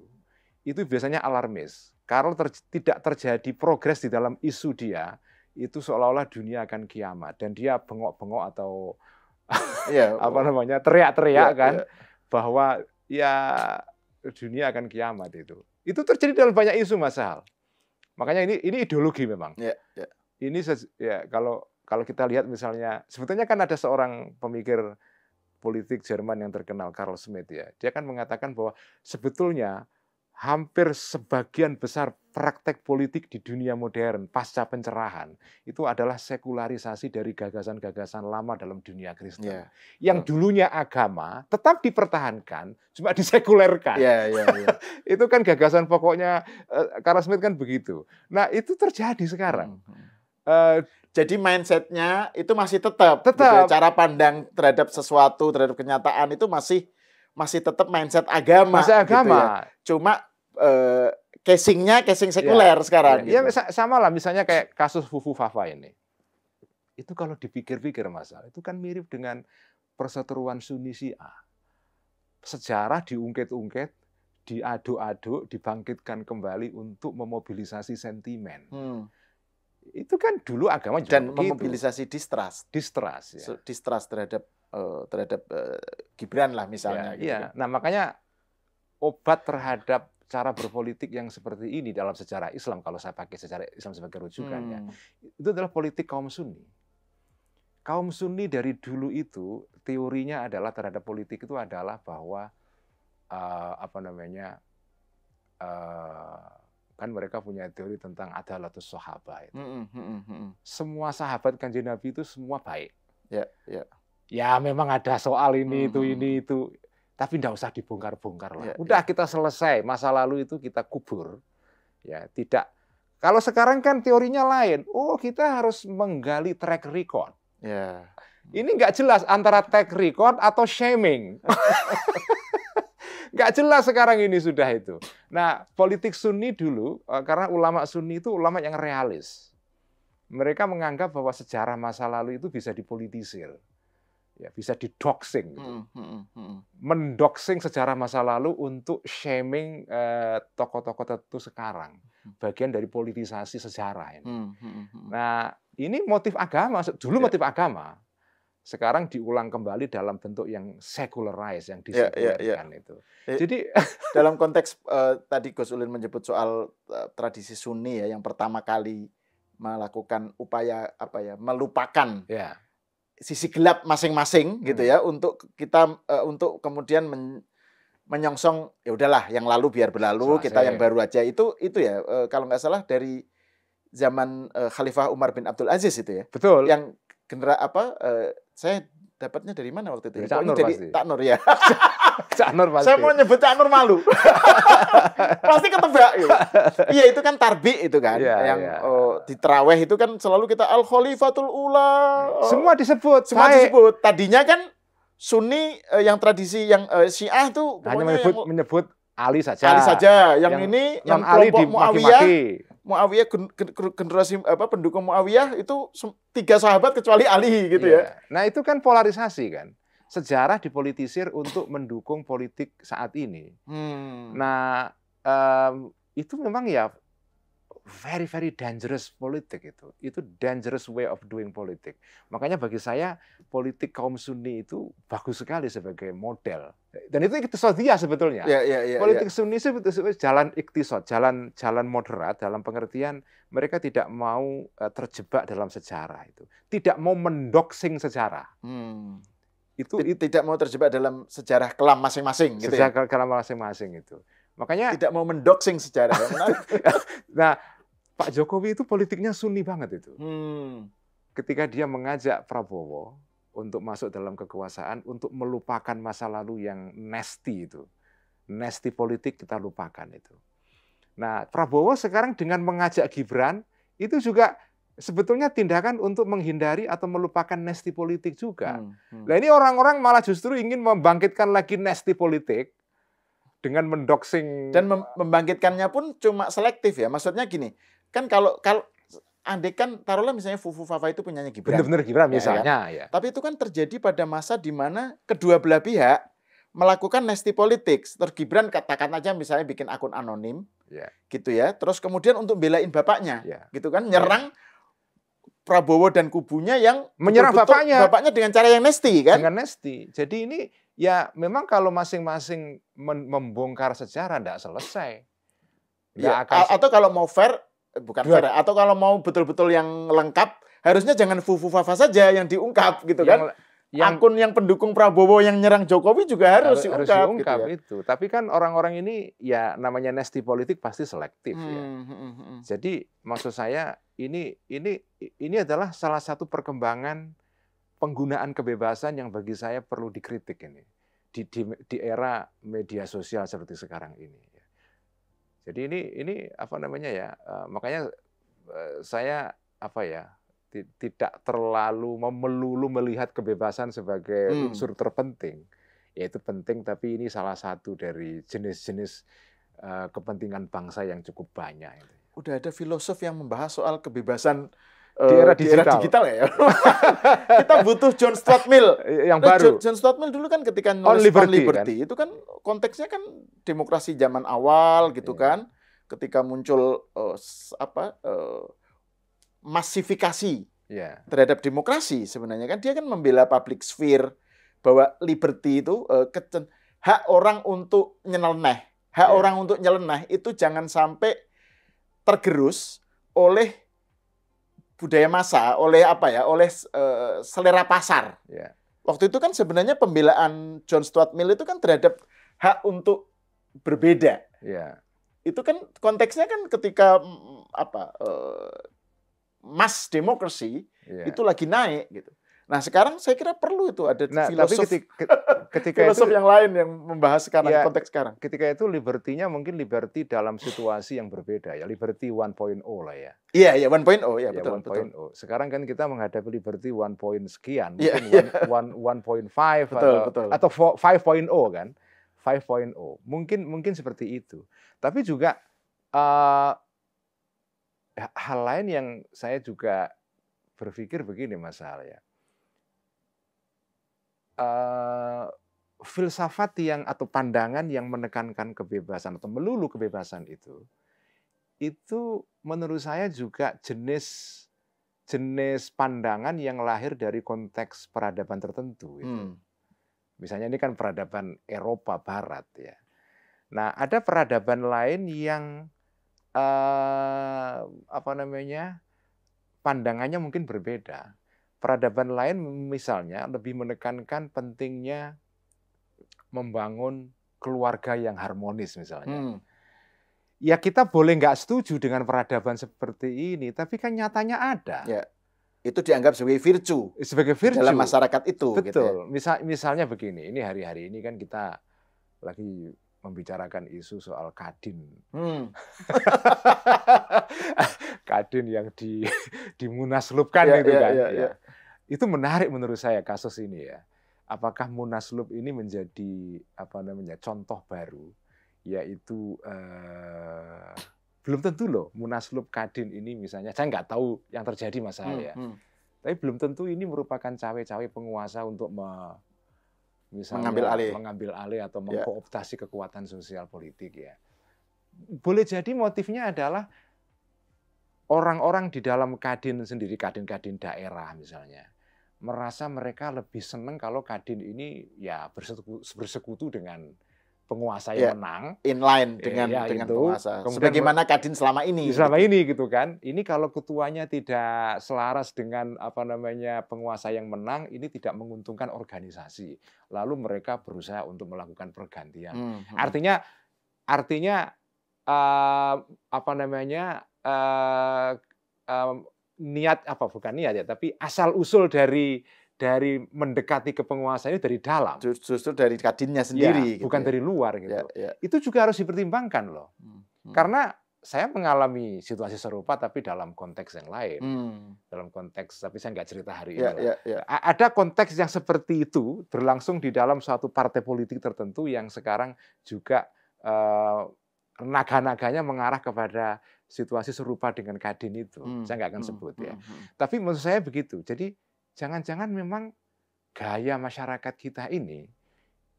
itu biasanya alarmis. Kalau tidak terjadi progres di dalam isu dia, itu seolah-olah dunia akan kiamat. Dan dia bengok-bengok atau teriak-teriak kan, bahwa ya dunia akan kiamat itu. Itu terjadi dalam banyak isu, Mas Sahal. Makanya ini ideologi memang. Ini ya kalau kita lihat misalnya, sebetulnya kan ada seorang pemikir politik Jerman yang terkenal, Carl Schmitt ya. Dia kan mengatakan bahwa sebetulnya hampir sebagian besar praktek politik di dunia modern pasca pencerahan itu adalah sekularisasi dari gagasan-gagasan lama dalam dunia Kristen. Yeah. Yang dulunya agama tetap dipertahankan, cuma disekulerkan. Itu kan gagasan pokoknya Carl Schmitt kan begitu. Nah itu terjadi sekarang. Jadi mindsetnya itu masih tetap. Gitu ya? Cara pandang terhadap sesuatu, terhadap kenyataan itu masih tetap mindset agama. Masih agama. Gitu ya. Cuma casingnya casing sekuler sekarang. Ya, gitu. Sama lah misalnya kayak kasus Fufu Fafa ini. Itu kalau dipikir-pikir itu kan mirip dengan perseteruan Sunni Syiah. Sejarah diungkit-ungkit, diaduk-aduk, dibangkitkan kembali untuk memobilisasi sentimen. Itu kan dulu agama juga dan memobilisasi distrust ya. Distrust terhadap Gibran lah misalnya. Gitu. Nah makanya obat terhadap cara berpolitik yang seperti ini dalam sejarah Islam, kalau saya pakai sejarah Islam sebagai rujukan ya, itu adalah politik kaum Sunni. Kaum Sunni dari dulu itu teorinya adalah terhadap politik itu adalah bahwa kan mereka punya teori tentang adalatus sahabat. Semua sahabat Kanjeng Nabi itu semua baik. Ya memang ada soal ini itu. Tapi tidak usah dibongkar-bongkar lah. Udah kita selesai, masa lalu itu kita kubur. Ya, tidak. Kalau sekarang kan teorinya lain. Oh, kita harus menggali track record. Ini nggak jelas antara track record atau shaming. Nggak jelas sekarang ini sudah itu. Nah, politik Sunni dulu, karena ulama Sunni itu ulama yang realis. Mereka menganggap bahwa sejarah masa lalu itu bisa dipolitisir. Ya, bisa didoxing, gitu. Mendoxing sejarah masa lalu untuk shaming tokoh-tokoh tertentu sekarang, bagian dari politisasi sejarah ini. Nah, ini motif agama, dulu motif agama, sekarang diulang kembali dalam bentuk yang secularized, yang disekulerkan itu. Jadi dalam konteks tadi Gus Ulil menyebut soal tradisi Sunni ya, yang pertama kali melakukan upaya melupakan. Sisi gelap masing-masing gitu ya, untuk kita untuk kemudian menyongsong ya udahlah yang lalu biar berlalu, kita yang baru aja. Itu ya kalau nggak salah dari zaman Khalifah Umar bin Abdul Aziz itu ya. Betul. Yang saya dapatnya dari mana waktu itu? Dari Cak Nur ya. Cak Nur pasti. Saya mau nyebut Cak Nur malu. Pasti ketebak. Gitu. Iya itu kan tarbi itu kan, di taraweh itu kan selalu kita Al Khalifatul Ula. Semua disebut. Tadinya kan Sunni yang tradisi yang Syiah itu hanya menyebut Ali saja. Ali saja. Yang ini yang Ali kelompok Muawiyah generasi pendukung Muawiyah itu 3 sahabat kecuali Ali gitu ya. Nah, itu kan polarisasi kan. Sejarah dipolitisir untuk mendukung politik saat ini. Nah, itu memang ya very very dangerous politik itu. Itu dangerous way of doing politik. Makanya bagi saya politik kaum Sunni itu bagus sekali sebagai model. Dan itu iktisadiyah sebetulnya. Politik Sunni itu jalan iktisad, jalan moderat dalam pengertian mereka tidak mau terjebak dalam sejarah itu. Tidak mau mendoxing sejarah. Itu tidak mau terjebak dalam sejarah kelam masing-masing gitu. Sejarah kelam masing-masing itu. Makanya tidak mau mendoxing sejarah. Nah, Pak Jokowi itu politiknya Sunni banget itu. Ketika dia mengajak Prabowo untuk masuk dalam kekuasaan, untuk melupakan masa lalu yang nasty itu. Nasty politik kita lupakan itu. Nah, Prabowo sekarang dengan mengajak Gibran, itu juga sebetulnya tindakan untuk menghindari atau melupakan nasty politik juga. Nah, ini orang-orang malah justru ingin membangkitkan lagi nasty politik dengan mendoxing. Dan membangkitkannya pun cuma selektif ya. Maksudnya gini, kan kalau andai kan taruhlah misalnya Fufu Fafa itu punyanya Gibran. Benar-benar Gibran misalnya. Ya. Tapi itu kan terjadi pada masa di mana kedua belah pihak melakukan nasty politics. Terus Gibran katakan aja misalnya bikin akun anonim, gitu ya. Terus kemudian untuk belain bapaknya, gitu kan, nyerang Prabowo dan kubunya yang menyerang bapaknya dengan cara yang nasty kan? Dengan nasty. Jadi ini ya memang kalau masing-masing membongkar sejarah tidak selesai. Atau kalau mau fair bukan fair, atau kalau mau betul-betul yang lengkap, harusnya jangan Fufu-Fafa saja yang diungkap gitu kan. Akun yang pendukung Prabowo yang nyerang Jokowi juga harus diungkap gitu ya. Itu. Tapi kan orang-orang ini ya namanya nesti politik pasti selektif ya. Jadi maksud saya ini adalah salah satu perkembangan penggunaan kebebasan yang bagi saya perlu dikritik ini di era media sosial seperti sekarang ini. Jadi ini apa namanya ya, makanya saya apa ya, tidak terlalu melulu melihat kebebasan sebagai unsur terpenting. Yaitu penting, tapi ini salah satu dari jenis-jenis kepentingan bangsa yang cukup banyak. Udah ada filosof yang membahas soal kebebasan di era digital ya. Kita butuh John Stuart Mill yang baru. John Stuart Mill dulu kan ketika nulis On Liberty kan? Itu kan konteksnya kan demokrasi zaman awal gitu kan. Ketika muncul masifikasi terhadap demokrasi sebenarnya kan, dia kan membela public sphere, bahwa liberty itu hak orang untuk nyeleneh, orang untuk nyeleneh itu jangan sampai tergerus oleh budaya massa, oleh oleh selera pasar. Waktu itu kan sebenarnya pembelaan John Stuart Mill itu kan terhadap hak untuk berbeda. Itu kan konteksnya kan ketika mass democracy itu lagi naik gitu. Nah sekarang saya kira perlu itu ada filosof, ketika filosof yang lain yang membahas sekarang konteks sekarang. Ketika itu liberty-nya mungkin liberty dalam situasi yang berbeda ya, liberty 1.0 lah ya. Iya 1.0 ya betul. 1.0. Sekarang kan kita menghadapi liberty 1 point sekian, mungkin 1.5 atau 5.0 kan. 5.0 mungkin seperti itu. Tapi juga hal lain yang saya juga berpikir begini Mas Hal ya. Filsafat yang atau pandangan yang menekankan kebebasan atau melulu kebebasan itu menurut saya juga jenis pandangan yang lahir dari konteks peradaban tertentu. Misalnya ini kan peradaban Eropa Barat ya. Nah ada peradaban lain yang pandangannya mungkin berbeda. Peradaban lain misalnya lebih menekankan pentingnya membangun keluarga yang harmonis misalnya. Ya kita boleh nggak setuju dengan peradaban seperti ini, tapi kan nyatanya ada. Ya, itu dianggap sebagai virtue. Sebagai virtue dalam masyarakat itu. Betul. Gitu ya. Misalnya begini, ini hari-hari ini kan kita lagi membicarakan isu soal Kadin. Kadin yang dimunaslupkan gitu kan. Itu menarik menurut saya kasus ini ya. Apakah munaslup ini menjadi contoh baru, yaitu belum tentu loh munaslup Kadin ini misalnya, saya nggak tahu yang terjadi masalah ya. Tapi belum tentu ini merupakan cawe-cawe penguasa untuk mengambil alih atau mengkooptasi kekuatan sosial politik ya. Boleh jadi motifnya adalah orang-orang di dalam Kadin sendiri, Kadin-Kadin daerah misalnya, merasa mereka lebih senang kalau Kadin ini ya bersekutu dengan penguasa yang menang, inline dengan penguasa. Sebagaimana Kadin selama ini. Selama ini gitu kan. Ini kalau ketuanya tidak selaras dengan penguasa yang menang, ini tidak menguntungkan organisasi. Lalu mereka berusaha untuk melakukan pergantian. Artinya niat bukan niat ya, tapi asal usul dari mendekati ke penguasa ini dari dalam. Justru dari Kadinnya sendiri. Ya, bukan dari luar gitu. Itu juga harus dipertimbangkan loh. Karena saya mengalami situasi serupa tapi dalam konteks yang lain. Dalam konteks, tapi saya nggak cerita hari ini. Ada konteks yang seperti itu berlangsung di dalam suatu partai politik tertentu yang sekarang juga naga-naganya mengarah kepada situasi serupa dengan Kadin itu. Saya nggak akan sebut ya. Tapi maksud saya begitu. Jadi jangan-jangan memang gaya masyarakat kita ini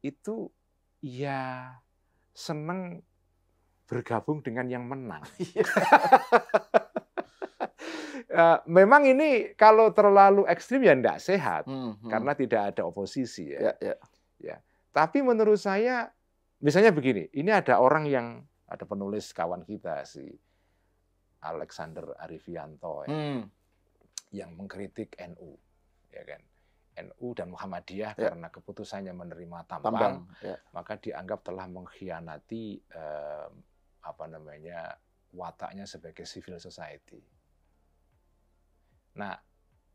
itu ya seneng bergabung dengan yang menang. Memang ini kalau terlalu ekstrim ya enggak sehat karena tidak ada oposisi ya. Tapi menurut saya misalnya begini, ini ada orang yang ada penulis kawan kita sih. Alexander Arifianto yang mengkritik NU, ya kan? NU dan Muhammadiyah karena keputusannya menerima tambang maka dianggap telah mengkhianati wataknya sebagai civil society. Nah,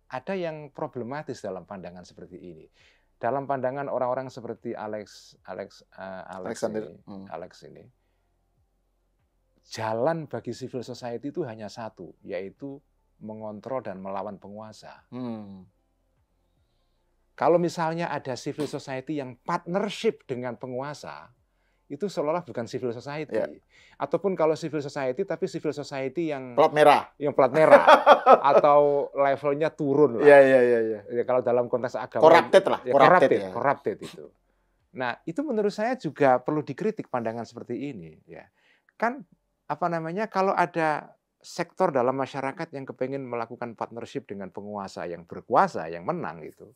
ada yang problematis dalam pandangan seperti ini. Dalam pandangan orang-orang seperti Alex ini, jalan bagi civil society itu hanya satu, yaitu mengontrol dan melawan penguasa. Kalau misalnya ada civil society yang partnership dengan penguasa, itu seolah-olah bukan civil society. Ataupun kalau civil society, tapi civil society yang plat merah, atau levelnya turun lah. Ya, kalau dalam konteks agama, corrupted itu. Nah, itu menurut saya juga perlu dikritik pandangan seperti ini. Ya, kan kalau ada sektor dalam masyarakat yang kepengen melakukan partnership dengan penguasa yang berkuasa, yang menang itu,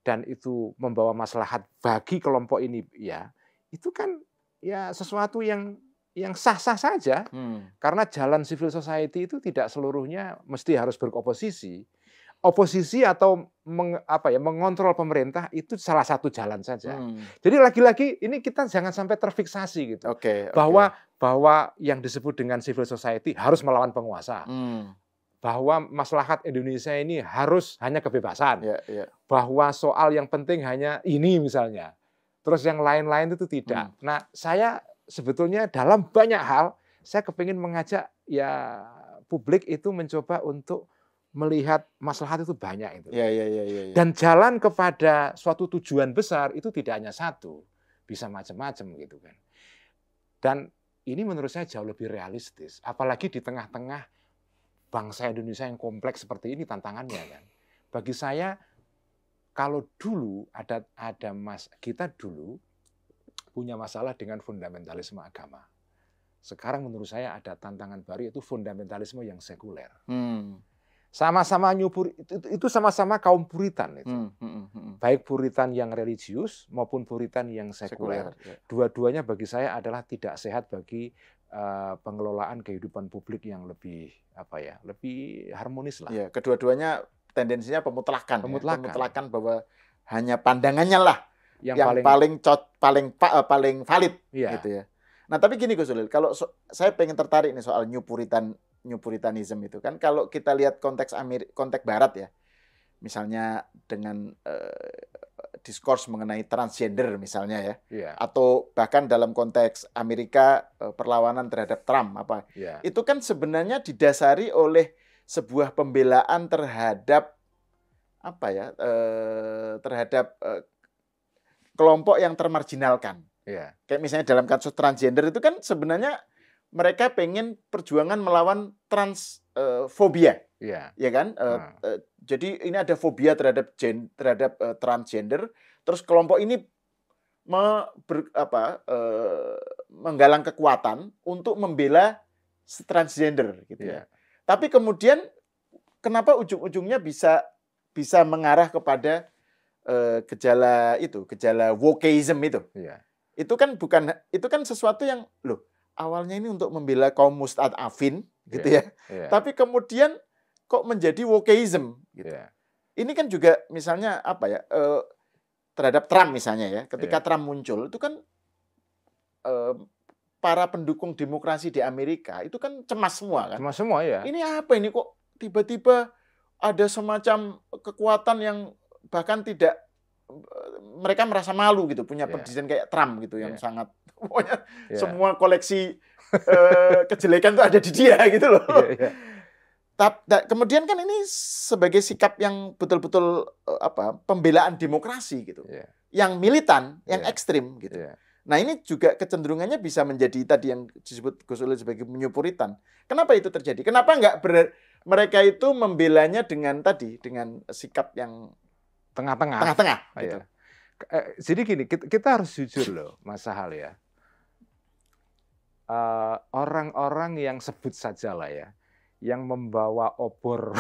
dan itu membawa maslahat bagi kelompok ini, ya, itu kan ya sesuatu yang sah-sah saja, karena jalan civil society itu tidak seluruhnya mesti harus beroposisi. Oposisi atau mengontrol pemerintah itu salah satu jalan saja. Jadi lagi-lagi ini kita jangan sampai terfiksasi gitu, bahwa yang disebut dengan civil society harus melawan penguasa, bahwa maslahat Indonesia ini harus hanya kebebasan, bahwa soal yang penting hanya ini misalnya. Terus yang lain-lain itu tidak. Nah, saya sebetulnya dalam banyak hal, saya kepingin mengajak ya publik itu mencoba untuk melihat maslahat itu banyak itu. Dan jalan kepada suatu tujuan besar itu tidak hanya satu, bisa macam-macam gitu kan. Dan ini menurut saya jauh lebih realistis, apalagi di tengah-tengah bangsa Indonesia yang kompleks seperti ini tantangannya kan. Bagi saya, kalau dulu kita dulu punya masalah dengan fundamentalisme agama. Sekarang menurut saya ada tantangan baru, yaitu fundamentalisme yang sekuler. Sama-sama itu sama-sama kaum Puritan itu. Baik Puritan yang religius maupun Puritan yang sekuler. Dua-duanya bagi saya adalah tidak sehat bagi pengelolaan kehidupan publik yang lebih lebih harmonis lah. Ya, kedua-duanya tendensinya pemutlakan bahwa hanya pandangannya lah yang paling valid gitu ya. Nah, tapi gini Gus Ulil, kalau saya pengen tertarik nih soal New Puritanism itu kan, kalau kita lihat konteks barat ya. Misalnya dengan diskurs mengenai transgender misalnya ya. Atau bahkan dalam konteks Amerika perlawanan terhadap Trump itu kan sebenarnya didasari oleh sebuah pembelaan terhadap kelompok yang termarginalkan. Kayak misalnya dalam kasus transgender itu kan sebenarnya mereka pengen perjuangan melawan transfobia, ya kan? Jadi ini ada fobia terhadap transgender. Terus kelompok ini menggalang kekuatan untuk membela transgender, gitu ya. Tapi kemudian kenapa ujung-ujungnya bisa mengarah kepada gejala wokeism itu? Itu kan sesuatu yang awalnya ini untuk membela kaum mustadafin gitu ya. Tapi kemudian kok menjadi wokeism gitu. Ini kan juga misalnya terhadap Trump misalnya ya. Ketika Trump muncul itu kan para pendukung demokrasi di Amerika itu kan cemas semua kan. Cemas semua ya. Ini apa ini kok tiba-tiba ada semacam kekuatan yang bahkan tidak, mereka merasa malu gitu punya presiden kayak Trump gitu yang sangat pokoknya semua koleksi kejelekan itu ada di dia gitu loh. Kemudian kan ini sebagai sikap yang betul-betul pembelaan demokrasi gitu. Yang militan, yang ekstrim gitu. Nah, ini juga kecenderungannya bisa menjadi tadi yang disebut Gus Ulil sebagai New Puritan. Kenapa itu terjadi? Kenapa mereka itu membelanya dengan sikap yang tengah-tengah gitu. Jadi gini, kita harus jujur loh, Mas Sahal ya. Orang-orang yang sebut saja lah ya, yang membawa obor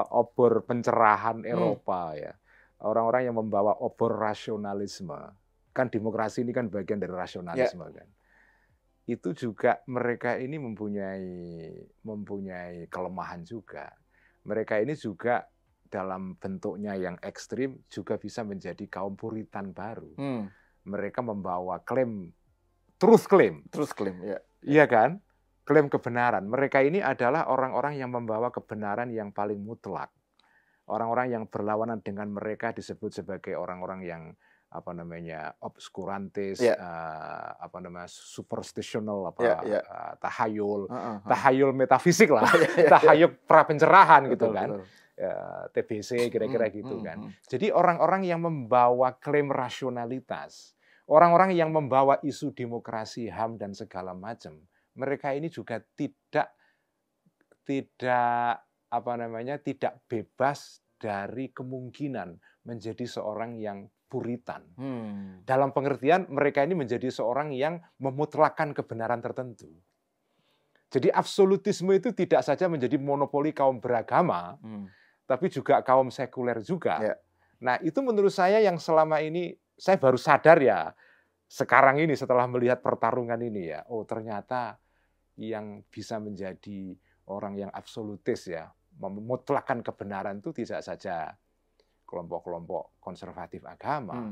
obor pencerahan Eropa ya. Orang-orang yang membawa obor rasionalisme. Kan demokrasi ini kan bagian dari rasionalisme kan. itu juga mereka ini mempunyai kelemahan juga. Mereka ini juga dalam bentuknya yang ekstrim juga bisa menjadi kaum Puritan baru. Mereka membawa truth claim, ya. Iya kan? Klaim kebenaran. Mereka ini adalah orang-orang yang membawa kebenaran yang paling mutlak. Orang-orang yang berlawanan dengan mereka disebut sebagai orang-orang yang obskurantis, superstitional, tahayul, tahayul metafisik lah, tahayul prapencerahan gitu kan, TBC kira-kira gitu kan. Jadi orang-orang yang membawa klaim rasionalitas, orang-orang yang membawa isu demokrasi, HAM dan segala macam, mereka ini juga tidak bebas dari kemungkinan menjadi seorang yang Puritan. Dalam pengertian mereka ini menjadi seorang yang memutlakkan kebenaran tertentu. Jadi absolutisme itu tidak saja menjadi monopoli kaum beragama, tapi juga kaum sekuler juga. Ya. Nah, itu menurut saya yang selama ini saya baru sadar ya, sekarang ini setelah melihat pertarungan ini ya, oh ternyata yang bisa menjadi orang yang absolutis ya, memutlakkan kebenaran itu tidak saja kelompok-kelompok konservatif agama,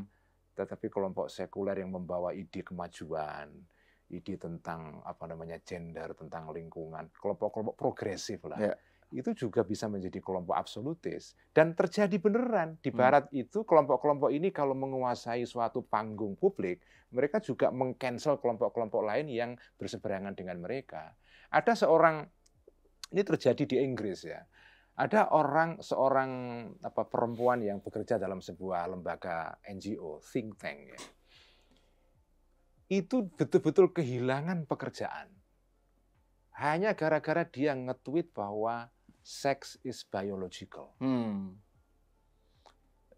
tetapi kelompok sekuler yang membawa ide kemajuan, ide tentang gender, tentang lingkungan, kelompok-kelompok progresif lah. Ya. Itu juga bisa menjadi kelompok absolutis. Dan terjadi beneran. Di Barat itu kelompok-kelompok ini kalau menguasai suatu panggung publik, mereka juga meng-cancel kelompok-kelompok lain yang berseberangan dengan mereka. Ada ini terjadi di Inggris ya. Ada seorang perempuan yang bekerja dalam sebuah lembaga NGO, think tank ya. Itu betul-betul kehilangan pekerjaan. Hanya gara-gara dia nge-tweet bahwa sex is biological.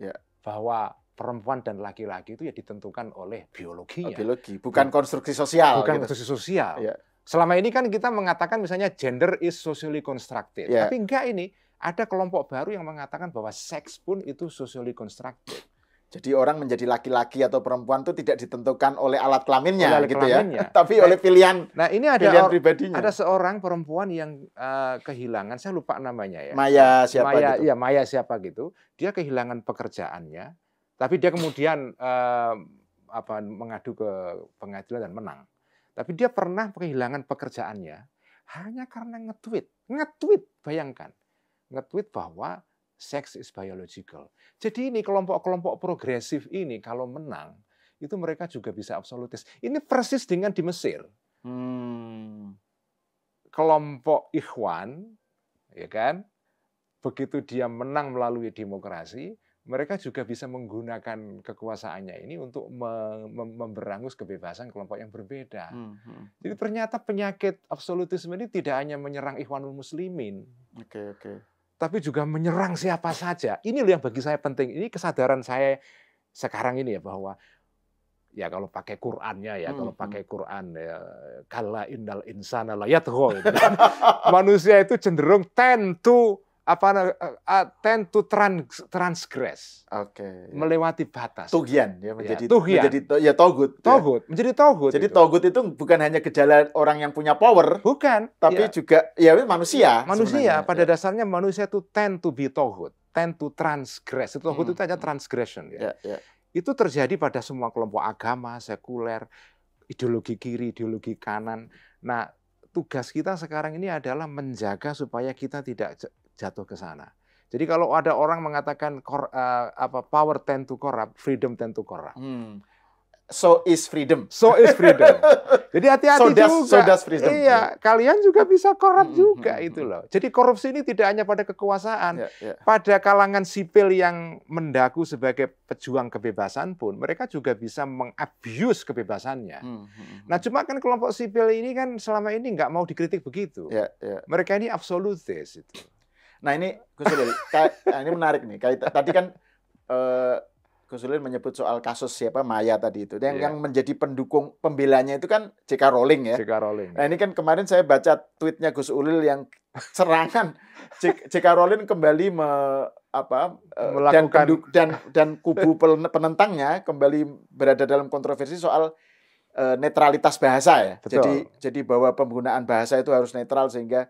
Ya. Bahwa perempuan dan laki-laki itu ya ditentukan oleh biologinya. Biologi, bukan konstruksi sosial. Bukan konstruksi sosial. Ya. Selama ini kan kita mengatakan misalnya gender is socially constructed. Ya. Tapi enggak ini. Ada kelompok baru yang mengatakan bahwa seks pun itu socially constructed. Jadi orang menjadi laki-laki atau perempuan itu tidak ditentukan oleh alat kelaminnya, kelaminnya. Tapi oleh pilihan. Nah, ini pilihan pribadinya. Ada seorang perempuan yang kehilangan, saya lupa namanya ya. Maya siapa gitu? Iya, Maya siapa gitu. Dia kehilangan pekerjaannya, tapi dia kemudian mengadu ke pengadilan dan menang. Tapi dia pernah kehilangan pekerjaannya hanya karena nge-tweet, bayangkan. Nge-tweet bahwa sex is biological. Jadi ini kelompok-kelompok progresif ini kalau menang, itu mereka juga bisa absolutis. Ini persis dengan di Mesir. Kelompok Ikhwan, ya kan, begitu dia menang melalui demokrasi, mereka juga bisa menggunakan kekuasaannya ini untuk memberangus kebebasan kelompok yang berbeda. Jadi ternyata penyakit absolutisme ini tidak hanya menyerang Ikhwanul Muslimin. Oke. Tapi juga menyerang siapa saja. Ini yang bagi saya penting. Ini kesadaran saya sekarang ini ya, bahwa ya kalau pakai Qur'annya ya, kalau pakai Qur'an ya, kalla innal insana la yatgha. Manusia itu cenderung tend to transgress. Oke. Melewati batas. Tughyan ya, menjadi toghut. Menjadi toghut. Jadi toghut itu bukan hanya gejala orang yang punya power, bukan, tapi juga ya manusia. Pada dasarnya manusia itu tend to be toghut, tend to transgress. Toghut itu hanya transgression ya. Itu terjadi pada semua kelompok agama, sekuler, ideologi kiri, ideologi kanan. Nah, tugas kita sekarang ini adalah menjaga supaya kita tidak jatuh ke sana. Jadi kalau ada orang mengatakan power tend to corrupt, freedom tend to corrupt. So is freedom. Jadi hati-hati juga. So does freedom. Iya, kalian juga bisa korup juga itu loh. Jadi korupsi ini tidak hanya pada kekuasaan, pada kalangan sipil yang mendaku sebagai pejuang kebebasan pun, mereka juga bisa mengabuse kebebasannya. Nah, cuma kan kelompok sipil ini kan selama ini nggak mau dikritik begitu. Mereka ini absolutis itu. Nah ini Gus Ulil, ini menarik nih. Tadi kan Gus Ulil menyebut soal kasus siapa Maya tadi itu. Yang menjadi pendukung pembelanya itu kan J.K. Rowling ya. J.K. Rowling. Nah ini kan kemarin saya baca tweetnya Gus Ulil yang serangan J.K. Rowling kembali melakukan dan kubu penentangnya kembali berada dalam kontroversi soal netralitas bahasa ya. Betul. Jadi bahwa penggunaan bahasa itu harus netral sehingga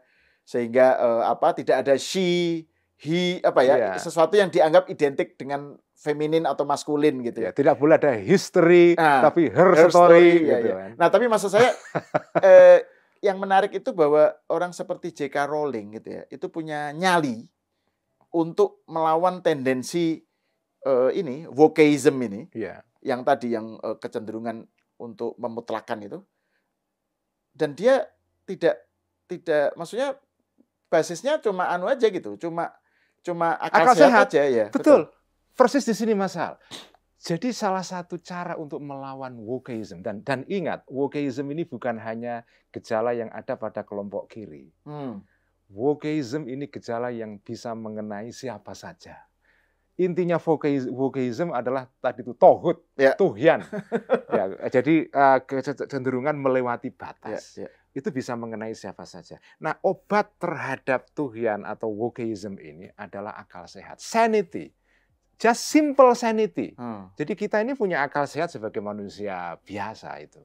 tidak ada she, he, sesuatu yang dianggap identik dengan feminin atau maskulin gitu ya. Tidak boleh ada history, Nah, tapi her story ya, gitu ya. kan. Nah, tapi maksud saya yang menarik itu bahwa orang seperti J.K. Rowling gitu ya, itu punya nyali untuk melawan tendensi wokeism ini, yang tadi yang kecenderungan untuk memutlakan itu, dan dia tidak maksudnya basisnya cuma anu aja gitu, cuma akal sehat aja ya. Betul. Persis di sini Mas Al. Jadi salah satu cara untuk melawan wokeism, dan ingat, wokeism ini bukan hanya gejala yang ada pada kelompok kiri. Wokeism ini gejala yang bisa mengenai siapa saja. Intinya wokeism adalah tadi itu tohut, tuhian. Jadi kecenderungan melewati batas. Itu bisa mengenai siapa saja. Nah, obat terhadap tuhian atau wokeism ini adalah akal sehat, sanity. Just simple sanity. Jadi kita ini punya akal sehat sebagai manusia biasa itu.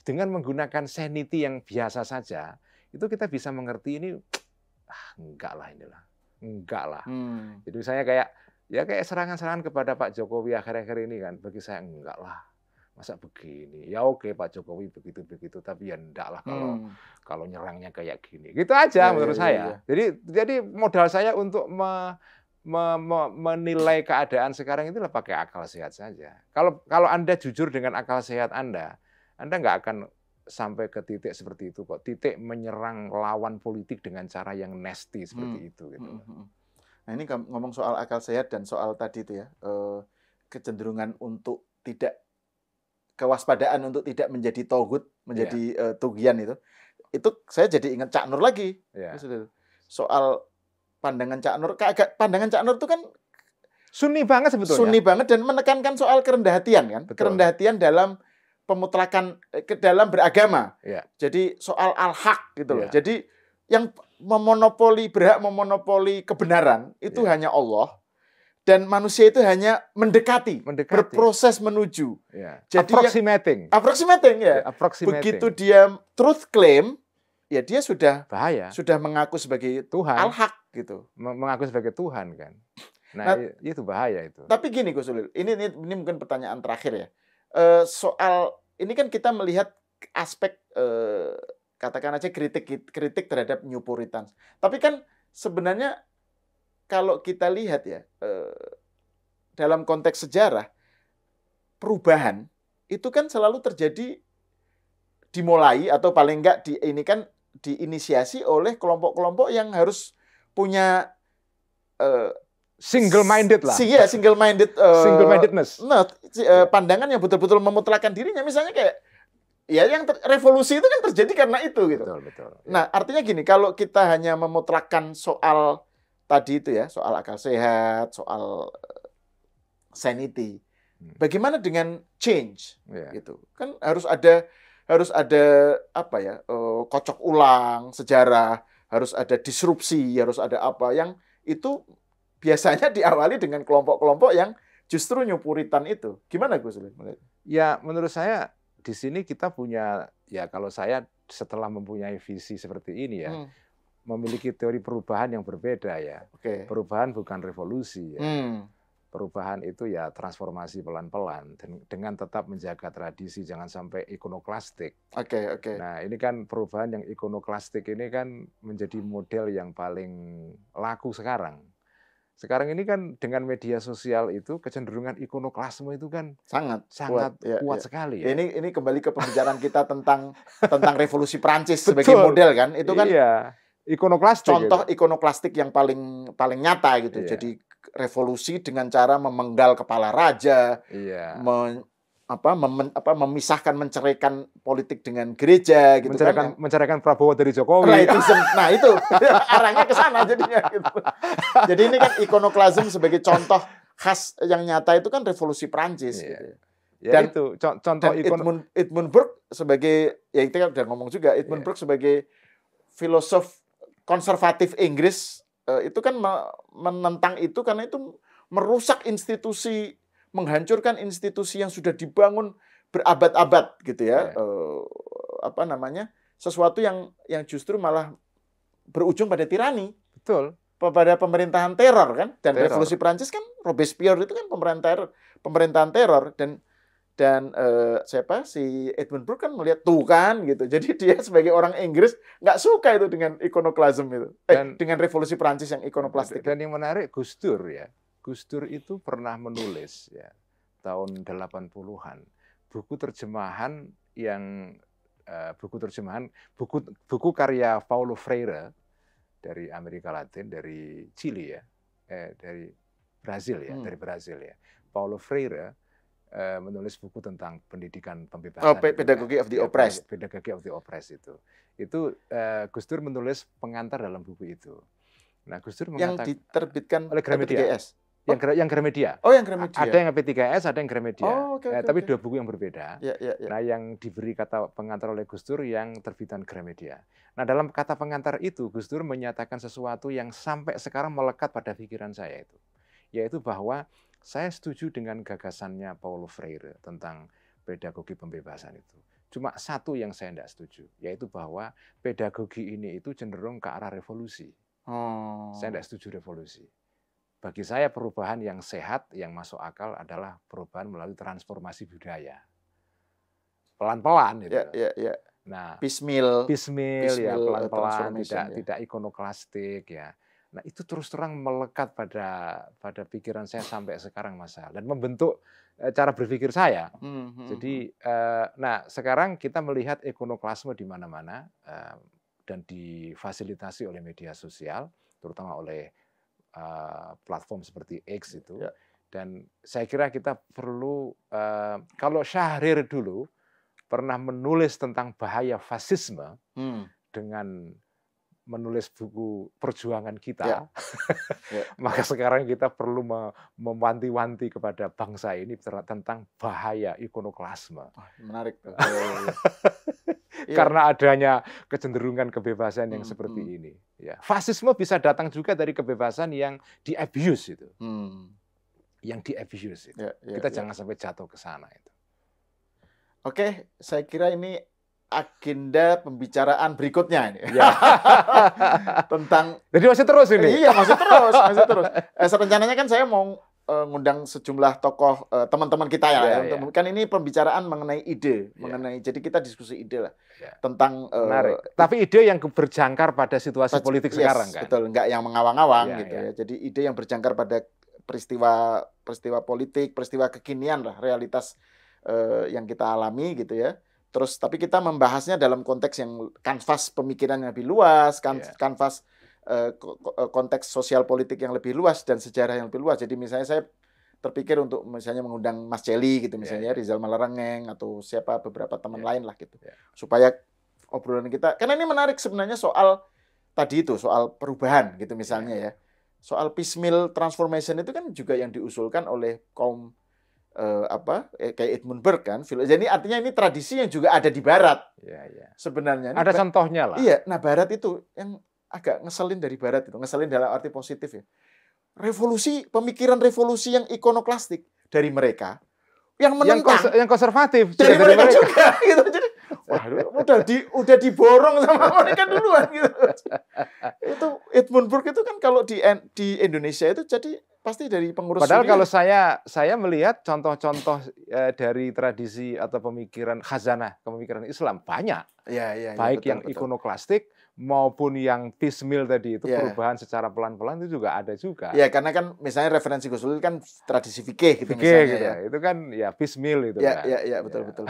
Dengan menggunakan sanity yang biasa saja, itu kita bisa mengerti ini, enggak lah. Jadi saya kayak serangan-serangan kepada Pak Jokowi akhir-akhir ini kan, bagi saya enggak lah. Masa begini? Ya oke Pak Jokowi begitu, tapi ya enggak lah kalau nyerangnya kayak gini. Gitu aja menurut saya. Jadi modal saya untuk menilai keadaan sekarang itu pakai akal sehat saja. Kalau Anda jujur dengan akal sehat Anda nggak akan sampai ke titik seperti itu kok. Titik menyerang lawan politik dengan cara yang nasty seperti itu. Gitu. Nah ini ngomong soal akal sehat dan soal tadi itu ya, kecenderungan untuk tidak, kewaspadaan untuk tidak menjadi togut, menjadi tugian itu saya jadi ingat Cak Nur lagi. Soal pandangan Cak Nur, pandangan Cak Nur itu kan sunni banget sebetulnya. Sunni banget dan menekankan soal kerendahan kan. Betul. Kerendahan dalam pemutlakan, dalam beragama. Jadi soal al-haq gitu loh. Jadi yang berhak memonopoli kebenaran itu hanya Allah, dan manusia itu hanya mendekati. Berproses menuju. Jadi approximating ya. Begitu dia truth claim, ya dia sudah bahaya. Sudah mengaku sebagai Tuhan. Al-Haq gitu. Mengaku sebagai Tuhan kan. Nah, itu bahaya itu. Tapi gini Gus Ulil, ini mungkin pertanyaan terakhir ya. Soal ini kan kita melihat aspek katakan aja kritik terhadap New Puritans. Tapi kan sebenarnya kalau kita lihat ya, dalam konteks sejarah, perubahan itu kan selalu terjadi, dimulai atau paling enggak diinisiasi oleh kelompok-kelompok yang harus punya single-minded lah. Iya, single-mindedness. Pandangan yang betul-betul memutlakan dirinya. Misalnya kayak yang revolusi itu kan terjadi karena itu gitu. Betul. Nah, artinya gini, kalau kita hanya memutlakan soal tadi itu ya, soal akal sehat, soal sanity, bagaimana dengan change gitu? Kan harus ada kocok ulang sejarah, harus ada disrupsi, harus ada apa yang itu biasanya diawali dengan kelompok-kelompok yang justru New Puritan itu. Gimana Gus? Ya, menurut saya di sini kita punya, ya kalau saya setelah mempunyai visi seperti ini ya, memiliki teori perubahan yang berbeda ya. Perubahan bukan revolusi ya. Perubahan itu ya transformasi pelan-pelan dengan tetap menjaga tradisi, jangan sampai ikonoklastik. Nah, ini kan perubahan yang ikonoklastik ini kan menjadi model yang paling laku sekarang. Sekarang ini kan dengan media sosial itu kecenderungan ikonoklasme itu kan sangat kuat sekali ya. Ini kembali ke pembicaraan kita tentang revolusi Prancis sebagai model kan. Itu kan ikonoklastik. Contoh ikonoklastik yang paling nyata gitu. Jadi revolusi dengan cara memenggal kepala raja, memisahkan, menceraikan politik dengan gereja gitu, menceraikan Prabowo dari Jokowi. Nah itu arahnya ke sana jadinya gitu. Jadi ini kan ikonoklasme sebagai contoh khas yang nyata itu kan revolusi Prancis gitu. Dan itu contoh Edmund Burke sebagai, ya itu kan udah ngomong juga, Edmund Burke sebagai filosof konservatif Inggris itu kan menentang itu karena itu merusak institusi, menghancurkan institusi yang sudah dibangun berabad-abad gitu ya. Ya. Apa namanya? Sesuatu yang justru malah berujung pada tirani. Betul. Pada pemerintahan teror kan, dan Teror. revolusi Prancis kan Robespierre itu kan pemerintahan teror, dan siapa si Edmund Burke kan melihat tuh kan gitu. Jadi dia sebagai orang Inggris nggak suka itu dengan ikonoklasme itu. Dengan revolusi Prancis yang ikonoklastik. Dan yang menarik Gus Dur ya. Gus Dur itu pernah menulis ya tahun 80-an buku terjemahan buku karya Paulo Freire dari Amerika Latin, dari Chili ya, dari Brazil ya, Paulo Freire menulis buku tentang pendidikan pembebasan. Pedagogy of the Oppressed. Pedagogy of the Oppressed itu. Gus Dur menulis pengantar dalam buku itu. Nah, Gus Dur mengatakan yang diterbitkan oleh Gramedia. Yang Gramedia. Oh, yang Gramedia. Ada yang P3S, ada yang Gramedia. Tapi dua buku yang berbeda. Ya. Nah, yang diberi kata pengantar oleh Gus Dur yang terbitan Gramedia. Nah, dalam kata pengantar itu, Gus Dur menyatakan sesuatu yang sampai sekarang melekat pada pikiran saya itu. Yaitu bahwa saya setuju dengan gagasannya Paulo Freire tentang pedagogi pembebasan itu. Cuma satu yang saya tidak setuju, yaitu bahwa pedagogi ini itu cenderung ke arah revolusi. Saya tidak setuju revolusi. Bagi saya perubahan yang sehat, yang masuk akal adalah perubahan melalui transformasi budaya. Pelan-pelan gitu. Ya. Nah, piecemeal ya, pelan-pelan, tidak ikonoklastik ya. Nah, itu terus terang melekat pada pikiran saya sampai sekarang, Mas Sal, dan membentuk cara berpikir saya. Jadi, nah sekarang kita melihat ikonoklasme di mana-mana dan difasilitasi oleh media sosial, terutama oleh platform seperti X itu. Ya. Dan saya kira kita perlu, kalau Syahrir dulu pernah menulis tentang bahaya fasisme dengan menulis buku perjuangan kita, maka sekarang kita perlu mewanti-wanti kepada bangsa ini tentang bahaya ikonoklasme. Menarik. Karena adanya kecenderungan kebebasan yang seperti ini. Ya. Fasisme bisa datang juga dari kebebasan yang di-abuse itu. Yang di-abuse itu. Kita jangan sampai jatuh ke sana itu. Oke, saya kira ini agenda pembicaraan berikutnya ini. Tentang jadi masih terus ini. Iya, masih terus. Rencananya kan saya mau ngundang sejumlah tokoh teman-teman kita ya. Kan ini pembicaraan mengenai ide, jadi kita diskusi ide lah tentang tapi ide yang berjangkar pada situasi politik sekarang kan. Betul, enggak yang mengawang-awang gitu ya. Jadi ide yang berjangkar pada peristiwa politik, peristiwa kekinian lah, realitas yang kita alami gitu ya. Terus tapi kita membahasnya dalam konteks yang kanvas pemikiran yang lebih luas, kanvas konteks sosial politik yang lebih luas dan sejarah yang lebih luas. Jadi misalnya saya terpikir untuk misalnya mengundang Mas Celi gitu misalnya, Rizal Malarangeng atau siapa beberapa teman lain lah gitu. Supaya obrolan kita, karena ini menarik sebenarnya soal tadi itu, soal perubahan gitu misalnya ya. Soal piecemeal transformation itu kan juga yang diusulkan oleh kaum kayak Edmund Burke kan. Jadi artinya ini tradisi yang juga ada di Barat. Sebenarnya. Ada contohnya lah. Iya, nah Barat itu yang agak ngeselin dari Barat itu, ngeselin dalam arti positif ya. Pemikiran revolusi yang ikonoklastik dari mereka, yang menentang, yang konservatif dari mereka juga gitu. Jadi, udah diborong sama mereka duluan gitu. Itu Edmund Burke itu kan kalau di Indonesia itu jadi pasti dari pengurus. Padahal kalau saya melihat contoh-contoh dari tradisi atau pemikiran khazanah, pemikiran Islam banyak. Baik betul, yang ikonoklastik maupun yang piecemeal tadi itu perubahan secara pelan-pelan itu juga ada juga. Ya, karena kan misalnya referensi Gus Ulil kan tradisi fikih gitu misalnya. Gitu. Itu kan ya piecemeal itu kan. Betul.